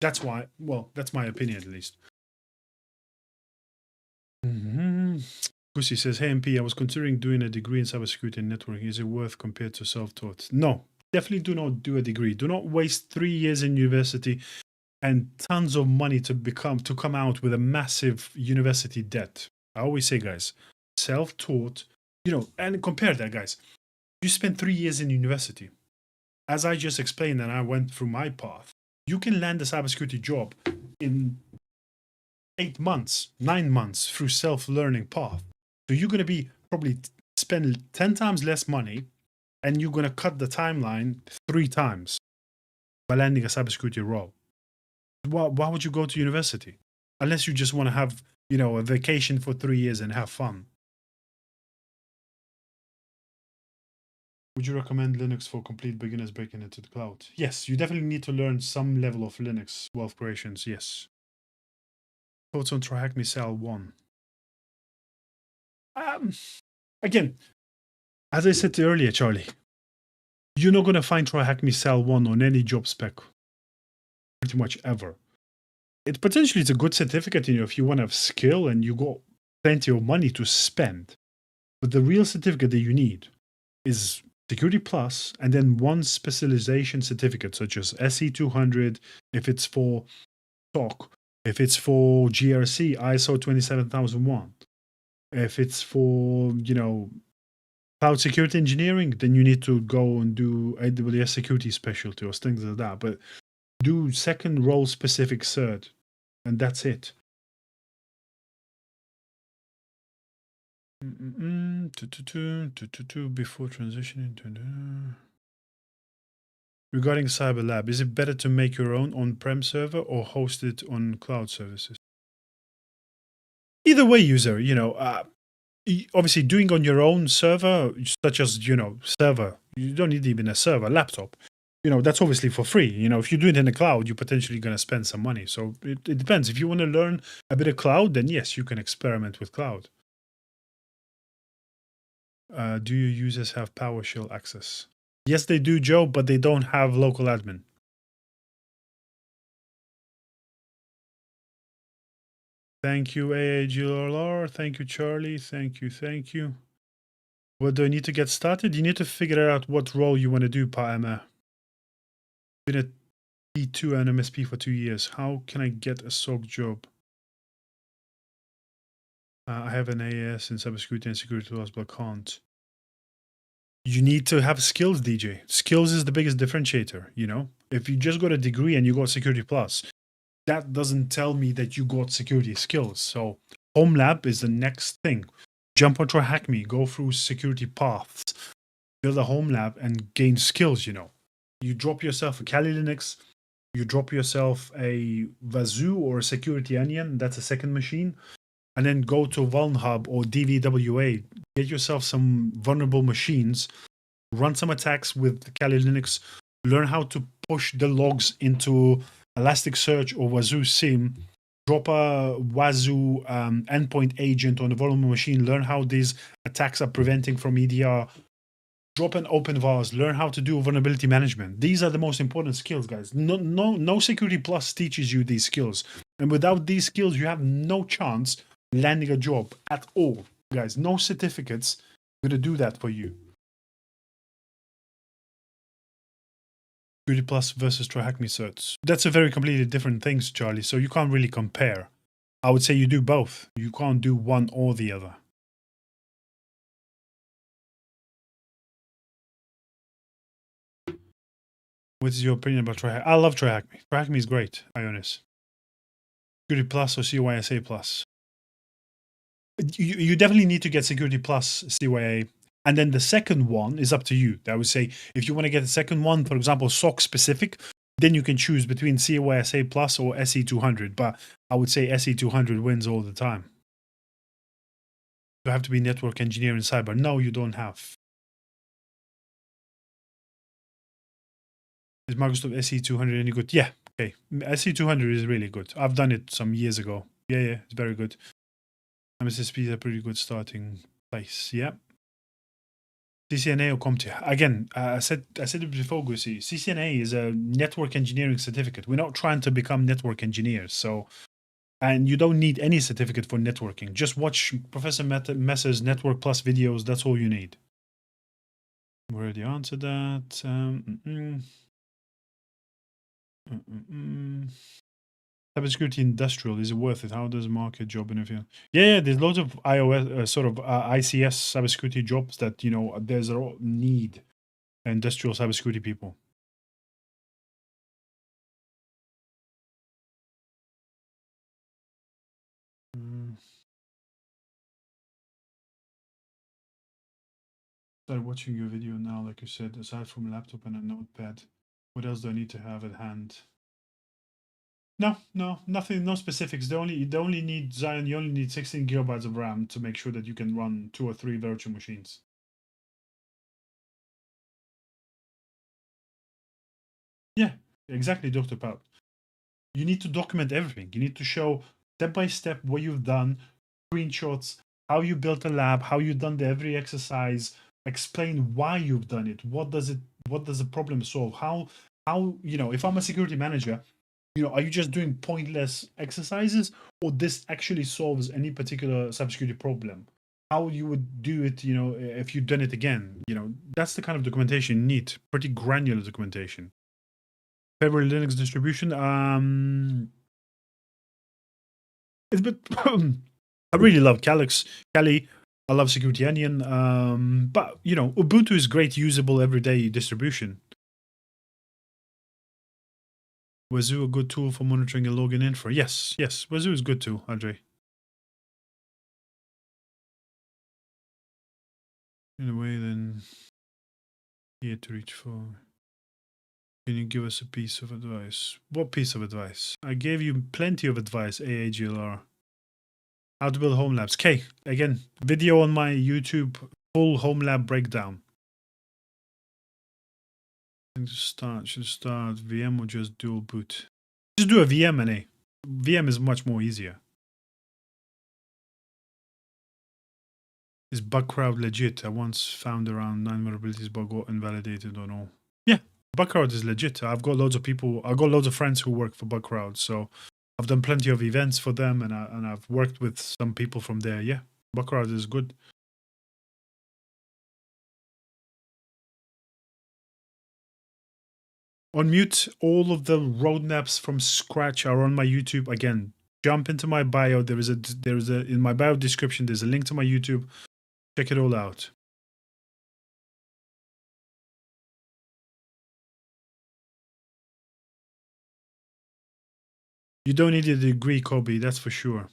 That's why, that's my opinion at least. Gusi says, hey MP, I was considering doing a degree in cybersecurity and networking. Is it worth compared to self-taught? No, definitely do not do a degree. Do not waste 3 years in university and tons of money to come out with a massive university debt. I always say, guys, self-taught, and compare that, guys. You spend 3 years in university. As I just explained, and I went through my path, you can land a cybersecurity job in 8 months, 9 months through self-learning path. So you're going to be probably spend 10 times less money, and you're going to cut the timeline 3 times by landing a cybersecurity role. Why would you go to university? Unless you just want to have, a vacation for 3 years and have fun. Would you recommend Linux for complete beginners breaking into the cloud? Yes, you definitely need to learn some level of Linux wealth creations, yes. Thoughts on 𝐼HackMe 1? Again, as I said earlier, Charlie, you're not going to find 𝐼HackMe 1 on any job spec, pretty much ever. It potentially is a good certificate, if you want to have skill and you got plenty of money to spend. But the real certificate that you need is Security Plus, and then one specialization certificate, such as SC200, if it's for SOC, if it's for GRC, ISO 27001, if it's for, cloud security engineering, then you need to go and do AWS security specialty or things like that. But do second role specific cert, and that's it. Before transitioning to regarding Cyber Lab, is it better to make your own on-prem server or host it on cloud services? Either way, user, obviously doing on your own server, such as, server, you don't need even a server, laptop. That's obviously for free. If you do it in the cloud, you're potentially going to spend some money. So it depends. If you want to learn a bit of cloud, then yes, you can experiment with cloud. Do your users have PowerShell access? Yes, they do, Joe, but they don't have local admin. Thank you, AAGLR. Thank you, Charlie. Thank you. What do I need to get started? You need to figure out what role you want to do, PAMA. Been a T2 and MSP for 2 years. How can I get a SOC job? I have an AS in cybersecurity and security laws, but I can't. You need to have skills, DJ. Skills is the biggest differentiator, If you just got a degree and you got Security Plus, that doesn't tell me that you got security skills. So Home Lab is the next thing. Jump on Try Hack Me, go through security paths, build a Home Lab and gain skills, you know. You drop yourself a Kali Linux, you drop yourself a Wazoo or a Security Onion, that's a second machine, and then go to VulnHub or DVWA, get yourself some vulnerable machines, run some attacks with Kali Linux, learn how to push the logs into Elasticsearch or Wazoo SIM, drop a Wazoo endpoint agent on the vulnerable machine, learn how these attacks are preventing from EDR, drop an open vars, learn how to do vulnerability management. These are the most important skills, guys. No Security Plus teaches you these skills. And without these skills, you have no chance landing a job at all, guys. No certificates going to do that for you. Security Plus versus Try Hack Me certs. That's a very completely different things, Charlie. So you can't really compare. I would say you do both. You can't do one or the other. What is your opinion about Try Hack? I love Try Hack Me. Try Hack Me is great, I honest. Security Plus or CYSA Plus? You definitely need to get Security Plus CYA. And then the second one is up to you. I would say if you want to get the second one, for example, SOC specific, then you can choose between CYSA Plus or SE200. But I would say SE200 wins all the time. You have to be network engineer in cyber. No, you don't have. Is Microsoft SE200 any good? Yeah, okay. SE200 is really good. I've done it some years ago. Yeah, it's very good. MSSP is a pretty good starting place. Yeah. CCNA or CompTIA. Again, I said it before, Gusi. CCNA is a network engineering certificate. We're not trying to become network engineers. So, and you don't need any certificate for networking. Just watch Professor Messer's Network Plus videos. That's all you need. We already answered that. Cybersecurity industrial, is it worth it? How does market job in a field? Yeah, there's loads of iOS ICS cybersecurity jobs that, you know, there's a need industrial cybersecurity people. Started watching your video now, like you said, aside from a laptop and a notepad, what else do I need to have at hand? No, nothing, no specifics. They only need Zion. You only need 16 gigabytes of RAM to make sure that you can run 2 or 3 virtual machines. Yeah, exactly, Dr. Pout. You need to document everything. You need to show step by step what you've done, screenshots, how you built a lab, how you've done every exercise, explain why you've done it. What does the problem solve? How, you know, if I'm a security manager, you know, are you just doing pointless exercises, or this actually solves any particular cybersecurity problem? How you would do it, you know, if you've done it again? You know, that's the kind of documentation you need. Pretty granular documentation. Favorite Linux distribution? It's a bit. I really love Kali. I love Security Onion. But you know, Ubuntu is great, usable everyday distribution. Wazoo a good tool for monitoring and logging in for? Yes, Wazoo is good too, Andre. In a way, then here to reach for. Can you give us a piece of advice? What piece of advice? I gave you plenty of advice, AAGLR. How to build home labs. Okay, again, video on my YouTube, full home lab breakdown. I think should start VM or just dual boot? Just do a VM, NA. VM is much more easier. Is Bugcrowd legit? I once found around 9 vulnerabilities but got invalidated or no. Yeah, Bugcrowd is legit. I've got loads of friends who work for Bugcrowd, so I've done plenty of events for them, and I've worked with some people from there. Yeah, Bugcrowd is good. On mute, all of the roadmaps from scratch are on my YouTube. Again, jump into my bio. There is a in my bio description. There's a link to my YouTube. Check it all out. You don't need a degree, Kobe, that's for sure.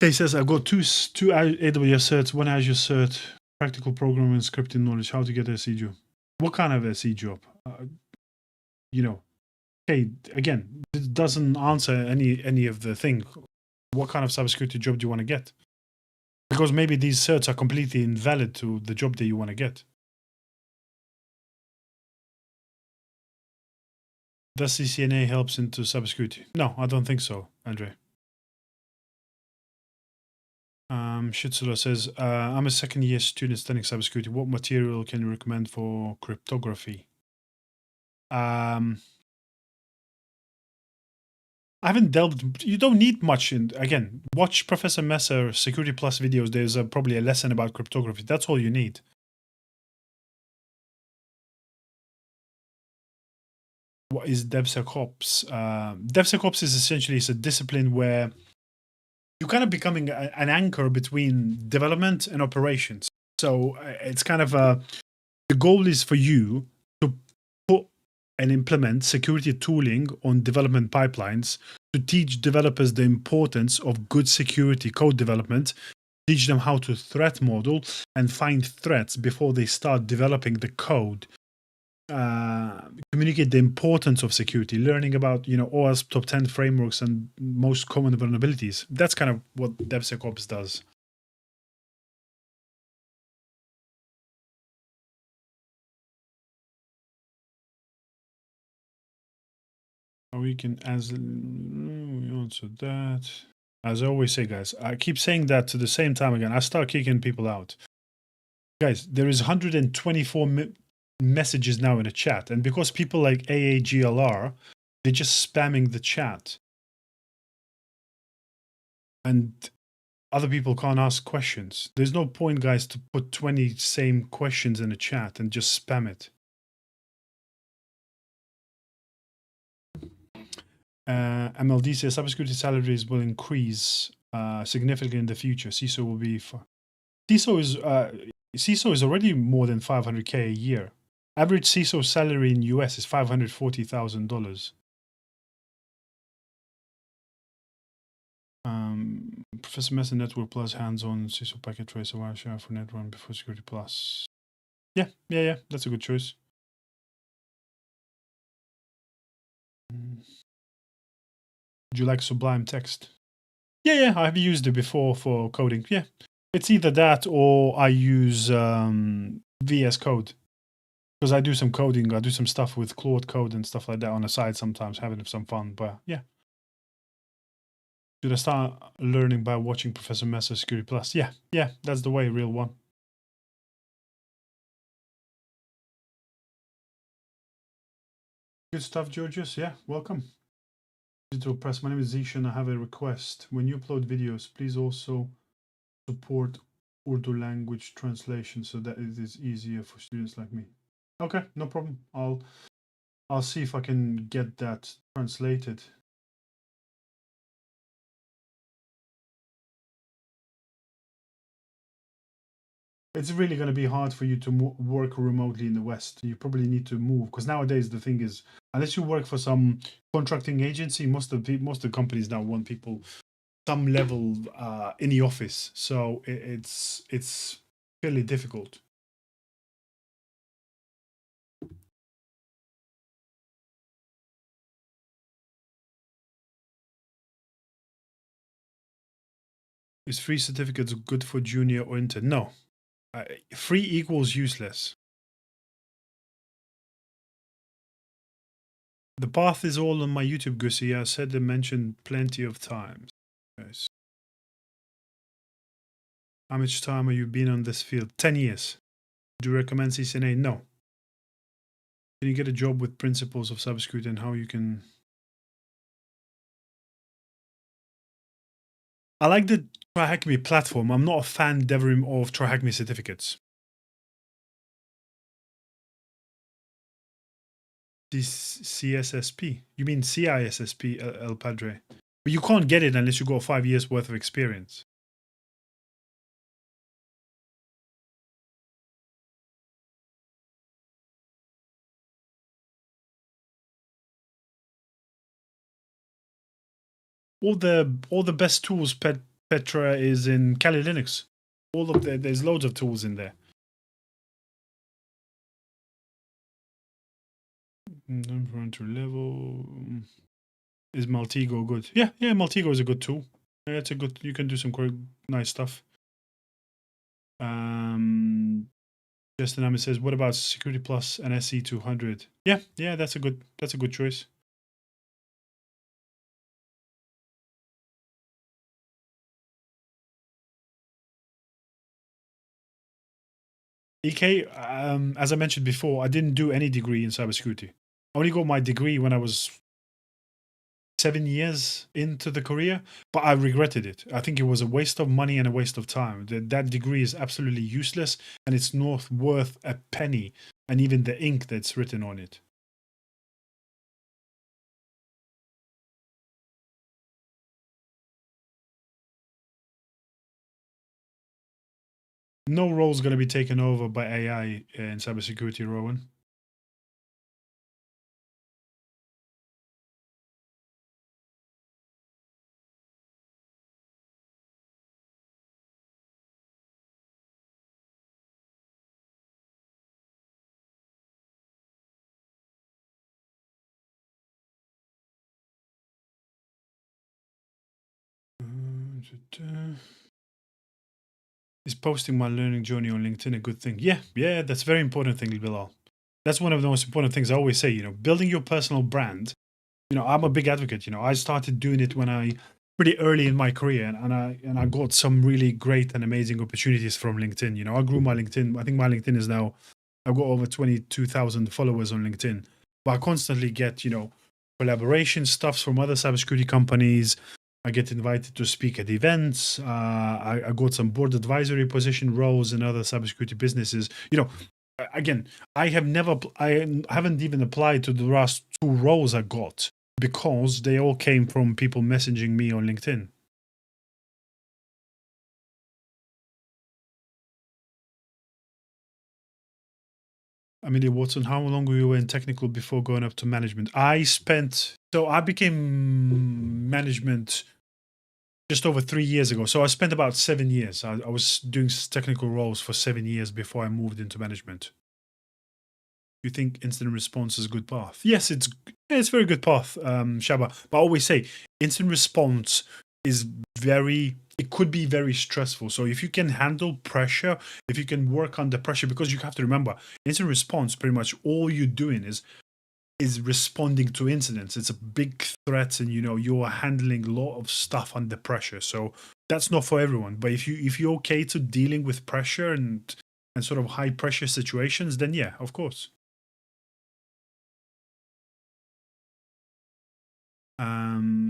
He says, I've got two AWS certs, one Azure cert, practical programming and scripting knowledge, how to get a SE job. What kind of SE job? You know, okay, again, it doesn't answer any of the thing. What kind of cybersecurity job do you want to get? Because maybe these certs are completely invalid to the job that you want to get. Does CCNA helps into cybersecurity? No, I don't think so, Andre. Schitzler says, I'm a second year student studying cybersecurity. What material can you recommend for cryptography? I haven't delved, you don't need much in, again, watch Professor Messer Security Plus videos. There's probably a lesson about cryptography. That's all you need. What is DevSecOps? DevSecOps is essentially a discipline where you're kind of becoming an anchor between development and operations. So it's kind of the goal is for you to put and implement security tooling on development pipelines to teach developers the importance of good security code development, teach them how to threat model and find threats before they start developing the code. Communicate the importance of security, learning about OWASP top 10 frameworks and most common vulnerabilities. That's kind of what DevSecOps does. We can answer that. As I always say, guys, I keep saying that to the same time again. I start kicking people out. Guys, there is 124 messages now in a chat, and because people like AAGLR, they're just spamming the chat, and other people can't ask questions. There's no point, guys, to put 20 same questions in a chat and just spam it. MLD says cybersecurity salaries will increase significantly in the future. CISO will be CISO is already more than 500K a year. Average CISO salary in US is $540,000. Professor Messer Network Plus hands-on CISO packet tracer Wireshark for network before Security Plus. Yeah, that's a good choice. Would you like Sublime Text? Yeah, I've used it before for coding. Yeah, it's either that or I use VS Code. Because I do some coding, I do some stuff with Claude Code and stuff like that on the side sometimes, having some fun, but yeah. Should I start learning by watching Professor Messer Security Plus? Yeah, that's the way, real one. Good stuff, Georgios. Yeah, welcome. Digital Press, my name is 𝐬𝐮𝐬𝐫𝐞. I have a request. When you upload videos, please also support Urdu language translation so that it is easier for students like me. Okay, no problem. I'll see if I can get that translated. It's really going to be hard for you to work remotely in the West. You probably need to move because nowadays the thing is, unless you work for some contracting agency, most of the companies now want people some level in the office. So it's fairly difficult. Is free certificates good for junior or intern? No. Free equals useless. The path is all on my YouTube, Gussie. I said and mentioned plenty of times. Yes. How much time have you been on this field? 10 years. Do you recommend CCNA? No. Can you get a job with principles of cybersecurity and how you can... I like the 𝐃𝐨𝐬 platform. I'm not a fan, Devrim, of 𝐃𝐨𝐬 certificates. This CSSP. You mean CISSP, El Padre? But you can't get it unless you got 5 years worth of experience. All the best tools, Petra, is in Kali Linux. There's loads of tools in there. Run to level. Is 𝐷𝐿Tego good? Yeah, 𝐷𝐿Tego is a good tool. Yeah, it's a good. You can do some quite nice stuff. Justin Ahmed says, "What about Security Plus and SC200?" Yeah, that's a good choice. EK, as I mentioned before, I didn't do any degree in cybersecurity. I only got my degree when I was 7 years into the career, but I regretted it. I think it was a waste of money and a waste of time. That degree is absolutely useless, and it's not worth a penny, and even the ink that's written on it. No role is going to be taken over by AI in cybersecurity, Rowan. Is posting my learning journey on LinkedIn a good thing? Yeah, that's a very important thing, Bilal. That's one of the most important things I always say, building your personal brand. I'm a big advocate. I started doing it when I pretty early in my career, and I got some really great and amazing opportunities from LinkedIn. I grew my LinkedIn. I think my LinkedIn is now, I've got over 22,000 followers on LinkedIn. But I constantly get, collaboration stuffs from other cybersecurity companies. I get invited to speak at events. I got some board advisory position roles in other cybersecurity businesses. Again, I haven't even applied to the last 2 roles I got because they all came from people messaging me on LinkedIn. Amelia Watson, how long were you in technical before going up to management? I became management just over 3 years ago. So I spent about 7 years. I was doing technical roles for 7 years before I moved into management. You think incident response is a good path? Yes, it's a very good path, Shaba. But I always say incident response is it could be very stressful. So if you can handle pressure, if you can work under pressure, because you have to remember, incident response, pretty much all you're doing is responding to incidents. It's a big threat, and you are handling a lot of stuff under pressure. So that's not for everyone. But if you're okay to dealing with pressure and sort of high pressure situations, then yeah, of course.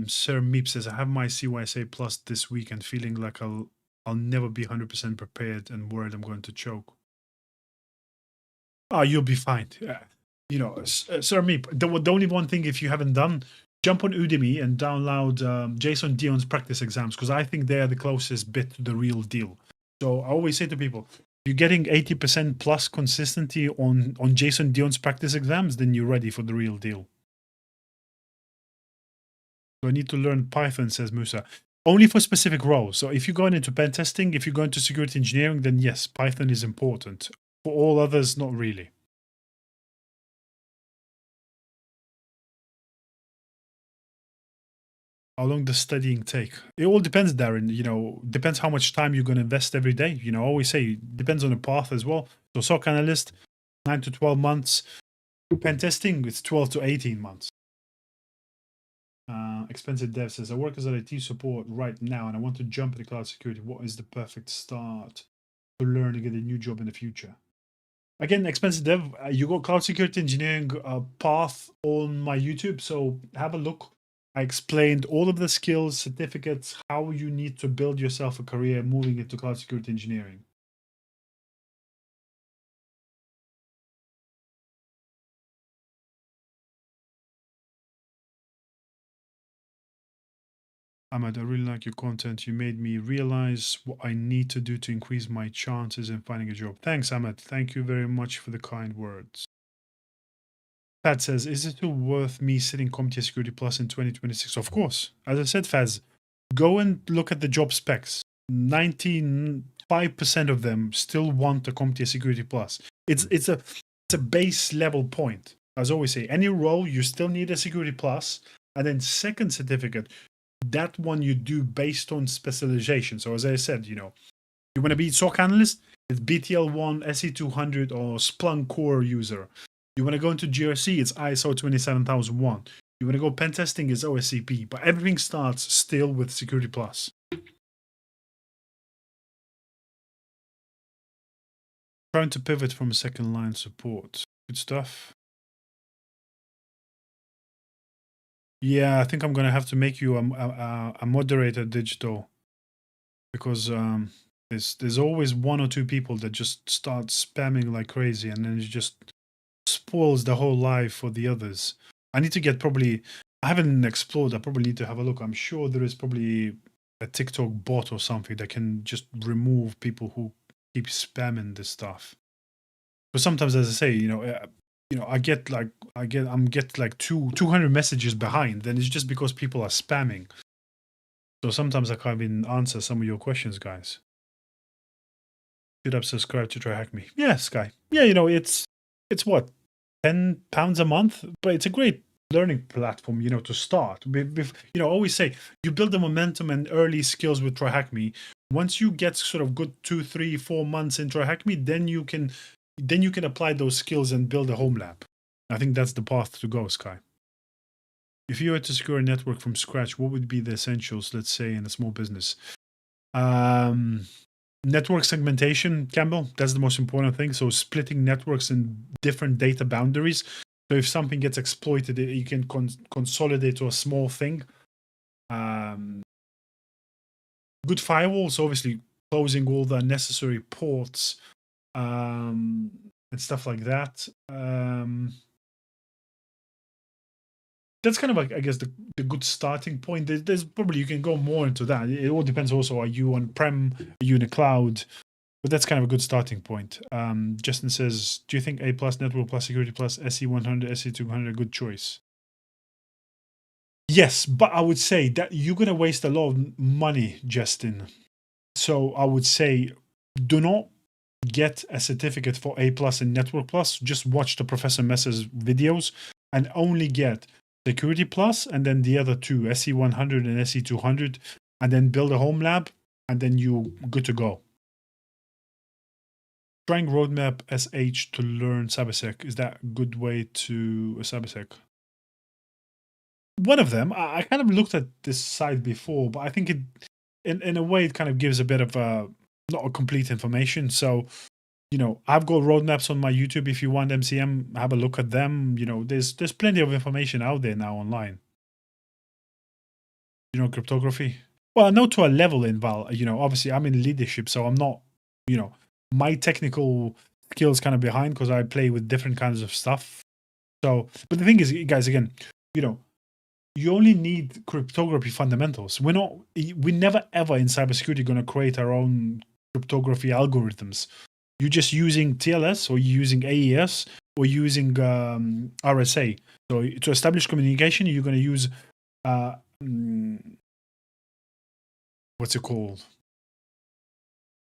Sir Meep says, I have my CYSA Plus this week and feeling like I'll never be 100% prepared and worried I'm going to choke. Oh, you'll be fine. Sir Meep, the only one thing, if you haven't done, jump on Udemy and download Jason Dion's practice exams, because I think they're the closest bit to the real deal. So I always say to people, if you're getting 80% plus consistency on Jason Dion's practice exams, then you're ready for the real deal. So I need to learn Python, says Musa. Only for specific roles. So if you're going into pen testing, if you're going to security engineering, then yes, Python is important. For all others, not really. How long does studying take? It all depends, Darren. Depends how much time you're going to invest every day. I always say, depends on the path as well. So SOC analyst, 9 to 12 months. Pen testing, it's 12 to 18 months. Expensive Dev says, I work as an IT support right now and I want to jump into cloud security. What is the perfect start to learn to get a new job in the future? Again, Expensive Dev, you got cloud security engineering path on my YouTube, so have a look. I explained all of the skills, certificates, how you need to build yourself a career moving into cloud security engineering. Ahmed, I really like your content. You made me realize what I need to do to increase my chances in finding a job. Thanks, Ahmed. Thank you very much for the kind words. Faz says, is it still worth me sitting CompTIA Security Plus in 2026? Of course. As I said, Faz, go and look at the job specs. 95% of them still want a CompTIA Security Plus. It's a base level point. As I always say, any role, you still need a Security Plus. And then second certificate, that one you do based on specialization. So as I said, you want to be SOC analyst, it's BTL1, SE200, or Splunk core user. You want to go into GRC, it's ISO 27001. You want to go pen testing, it's OSCP. But everything starts still with Security Plus. Trying to pivot from second line support. Good stuff. Yeah, I think I'm going to have to make you a moderator, Digital. Because there's always one or two people that just start spamming like crazy, and then it just spoils the whole life for the others. I need to get I haven't explored. I probably need to have a look. I'm sure there is probably a TikTok bot or something that can just remove people who keep spamming this stuff. But sometimes, as I say, I get like 200 messages behind. Then it's just because people are spamming. So sometimes I can't even answer some of your questions, guys. Should have subscribed to TryHackMe. Yeah, Sky. Yeah, it's what, £10 a month, but it's a great learning platform, to start. Always say you build the momentum and early skills with TryHackMe. Once you get sort of good 2, 3, 4 months in TryHackMe, then you can apply those skills and build a home lab. I think that's the path to go, Sky. If you were to secure a network from scratch, what would be the essentials, let's say, in a small business? Network segmentation, Campbell, that's the most important thing. So splitting networks in different data boundaries. So if something gets exploited, you can consolidate to a small thing. Good firewalls, obviously closing all the necessary ports and stuff like that. That's kind of like, I guess, the good starting point. There's probably, you can go more into that. It all depends also, are you on-prem, are you in the cloud? But that's kind of a good starting point. Justin says, do you think A+, Network Plus, Security Plus, SE100, SE200 a good choice? Yes, but I would say that you're going to waste a lot of money, Justin. So I would say, do not get a certificate for A+ and Network Plus. Just watch the Professor Messer's videos and only get Security Plus, and then the other two, SE100 and SE200, and then build a home lab, and then you're good to go. Trying roadmap SH to learn Cybersec, is that a good way to a Cybersec? One of them, I kind of looked at this site before, but I think it, in a way, it kind of gives a bit of not a complete information. So, I've got roadmaps on my YouTube. If you want MCM, have a look at them. There's plenty of information out there now online. Cryptography. Well, I know to a level in Val. Obviously I'm in leadership, so I'm not. My technical skills kind of behind because I play with different kinds of stuff. So, but the thing is, guys, again, you only need cryptography fundamentals. We never ever in cybersecurity going to create our own cryptography algorithms. You're just using TLS, or you're using AES, or using RSA. So to establish communication, you're going to use what's it called?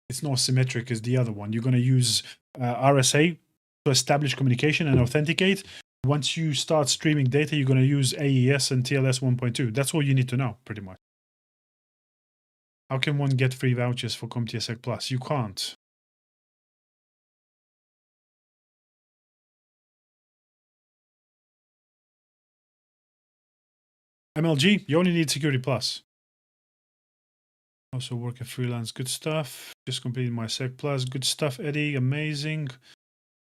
It's not symmetric as the other one. You're going to use RSA to establish communication and authenticate. Once you start streaming data, you're going to use AES and TLS 1.2. That's all you need to know, pretty much. How can one get free vouchers for CompTIA Sec Plus? You can't. MLG, you only need Security Plus. Also working freelance, good stuff. Just completed my Sec Plus, good stuff, Eddie, amazing.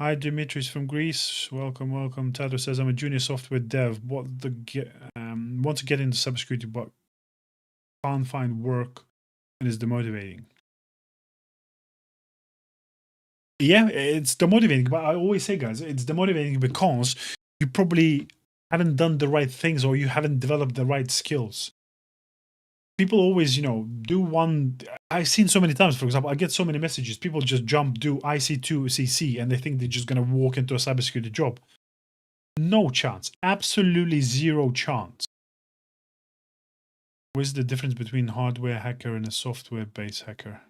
Hi, Dimitris from Greece. Welcome, welcome. Tato says, I'm a junior software dev. Want to get into cybersecurity, but can't find work and is demotivating. Yeah, it's demotivating, but I always say, guys, it's demotivating because you probably haven't done the right things or you haven't developed the right skills. people always, do one. I've seen so many times, for example, I get so many messages. People just do IC2CC and they think they're just going to walk into a cybersecurity job. No chance. Absolutely zero chance. What's the difference between hardware hacker and a software-based hacker?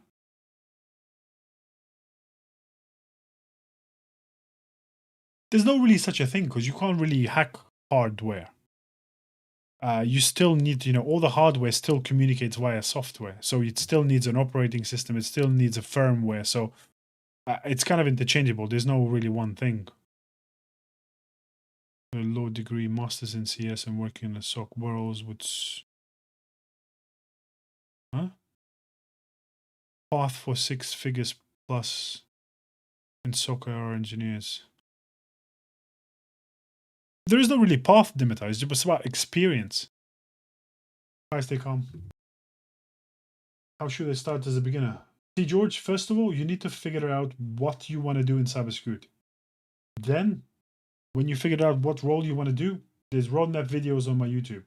There's no really such a thing because you can't really hack hardware. You still need, all the hardware still communicates via software. So it still needs an operating system. It still needs a firmware. So it's kind of interchangeable. There's no really one thing. A low degree master's in CS and working in the SOC worlds would... Huh? Path for 6 figures plus in SOC are engineers. There is no really path, Dimitar. It's just about experience. Hi, stay calm. How should I start as a beginner? See, George, first of all, you need to figure out what you want to do in cybersecurity. Then, when you figure out what role you want to do, there's roadmap videos on my YouTube.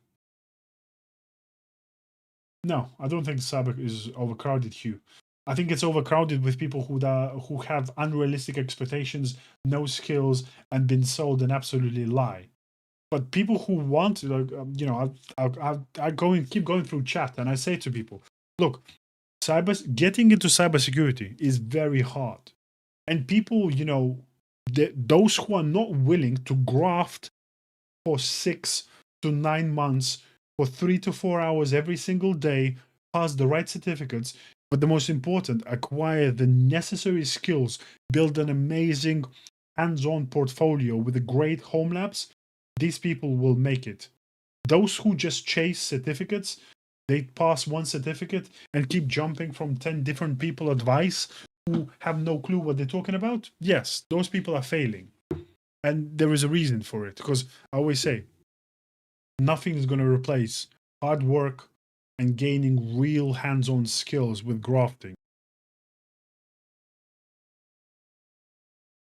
No, I don't think cyber is overcrowded, Hugh. I think it's overcrowded with people who have unrealistic expectations, no skills, and been sold an absolutely lie. But people who want, I keep going through chat, and I say to people, look, getting into cybersecurity is very hard, and people, those who are not willing to graft for 6 to 9 months, for 3 to 4 hours every single day, pass the right certificates, but the most important, acquire the necessary skills, build an amazing hands-on portfolio with a great home labs, these people will make it. Those who just chase certificates, they pass one certificate and keep jumping from 10 different people advice who have no clue what they're talking about. Yes, those people are failing. And there is a reason for it, because I always say, nothing is going to replace hard work and gaining real hands-on skills with grafting.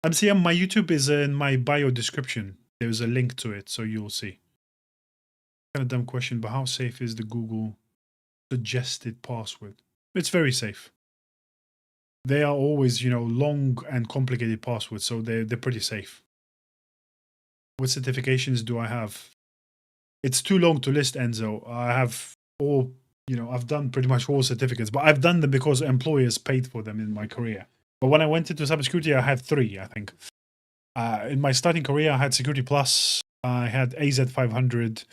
MCM, my YouTube is in my bio description. There's a link to it, so you'll see. Kind of dumb question, but how safe is the Google suggested password? It's very safe. They are always, long and complicated passwords, so they're pretty safe. What certifications do I have? It's too long to list, Enzo. I have all, I've done pretty much all certificates, but I've done them because employers paid for them in my career. But when I went into cybersecurity, I had 3, I think. In my starting career, I had Security Plus, I had AZ500,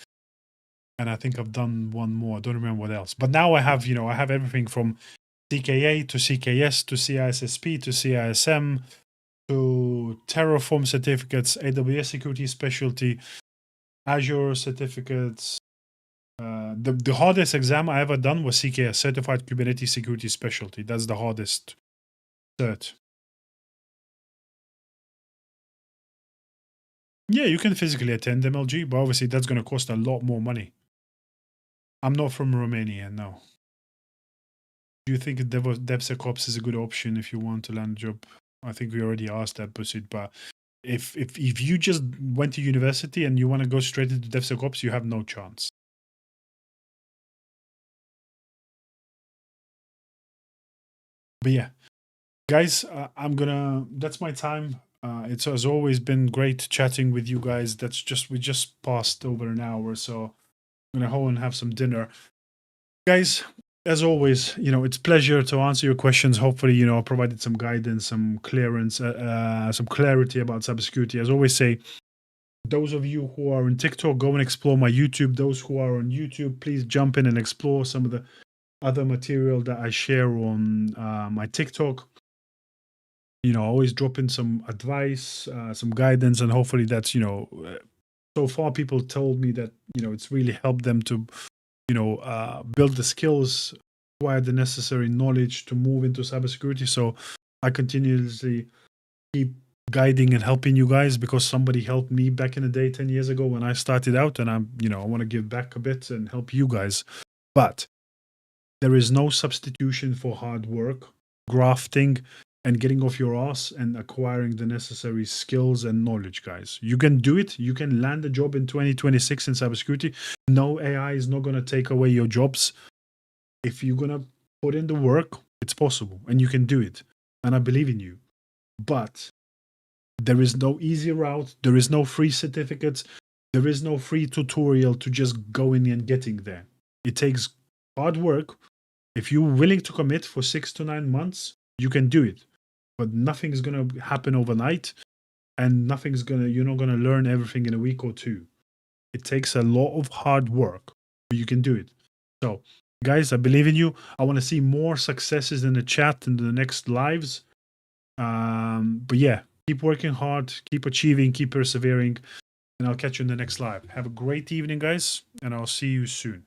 and I think I've done one more. I don't remember what else. But now I have, I have everything from CKA to CKS to CISSP to CISM to Terraform certificates, AWS Security Specialty, Azure certificates. The hardest exam I ever done was CKS, Certified Kubernetes Security Specialty. That's the hardest cert. Yeah, you can physically attend MLG, but obviously that's going to cost a lot more money. I'm not from Romania, no. Do you think DevSecOps is a good option if you want to land a job? I think we already asked that, Busit, but if you just went to university and you want to go straight into DevSecOps, you have no chance. But yeah, guys, that's my time. It has always been great chatting with you guys. We just passed over an hour, so I'm gonna go and have some dinner. Guys, as always, it's a pleasure to answer your questions. Hopefully, I provided some guidance, some clearance, some clarity about cybersecurity. As I always say, those of you who are on TikTok, go and explore my YouTube. Those who are on YouTube, please jump in and explore some of the other material that I share on my TikTok. Always drop in some advice, some guidance, and hopefully that's, so far people told me that, it's really helped them to, build the skills, acquire the necessary knowledge to move into cybersecurity. So I continuously keep guiding and helping you guys because somebody helped me back in the day 10 years ago when I started out, and I want to give back a bit and help you guys. But there is no substitution for hard work, grafting, and getting off your ass and acquiring the necessary skills and knowledge, guys. You can do it. You can land a job in 2026 in cybersecurity. No AI is not going to take away your jobs. If you're going to put in the work, it's possible and you can do it. And I believe in you. But there is no easy route. There is no free certificates. There is no free tutorial to just go in and getting there. It takes hard work. If you're willing to commit for 6 to 9 months, you can do it. But nothing is going to happen overnight, and you're not going to learn everything in a week or two. It takes a lot of hard work, but you can do it. So, guys, I believe in you. I want to see more successes in the chat in the next lives. But yeah, keep working hard, keep achieving, keep persevering, and I'll catch you in the next live. Have a great evening, guys, and I'll see you soon.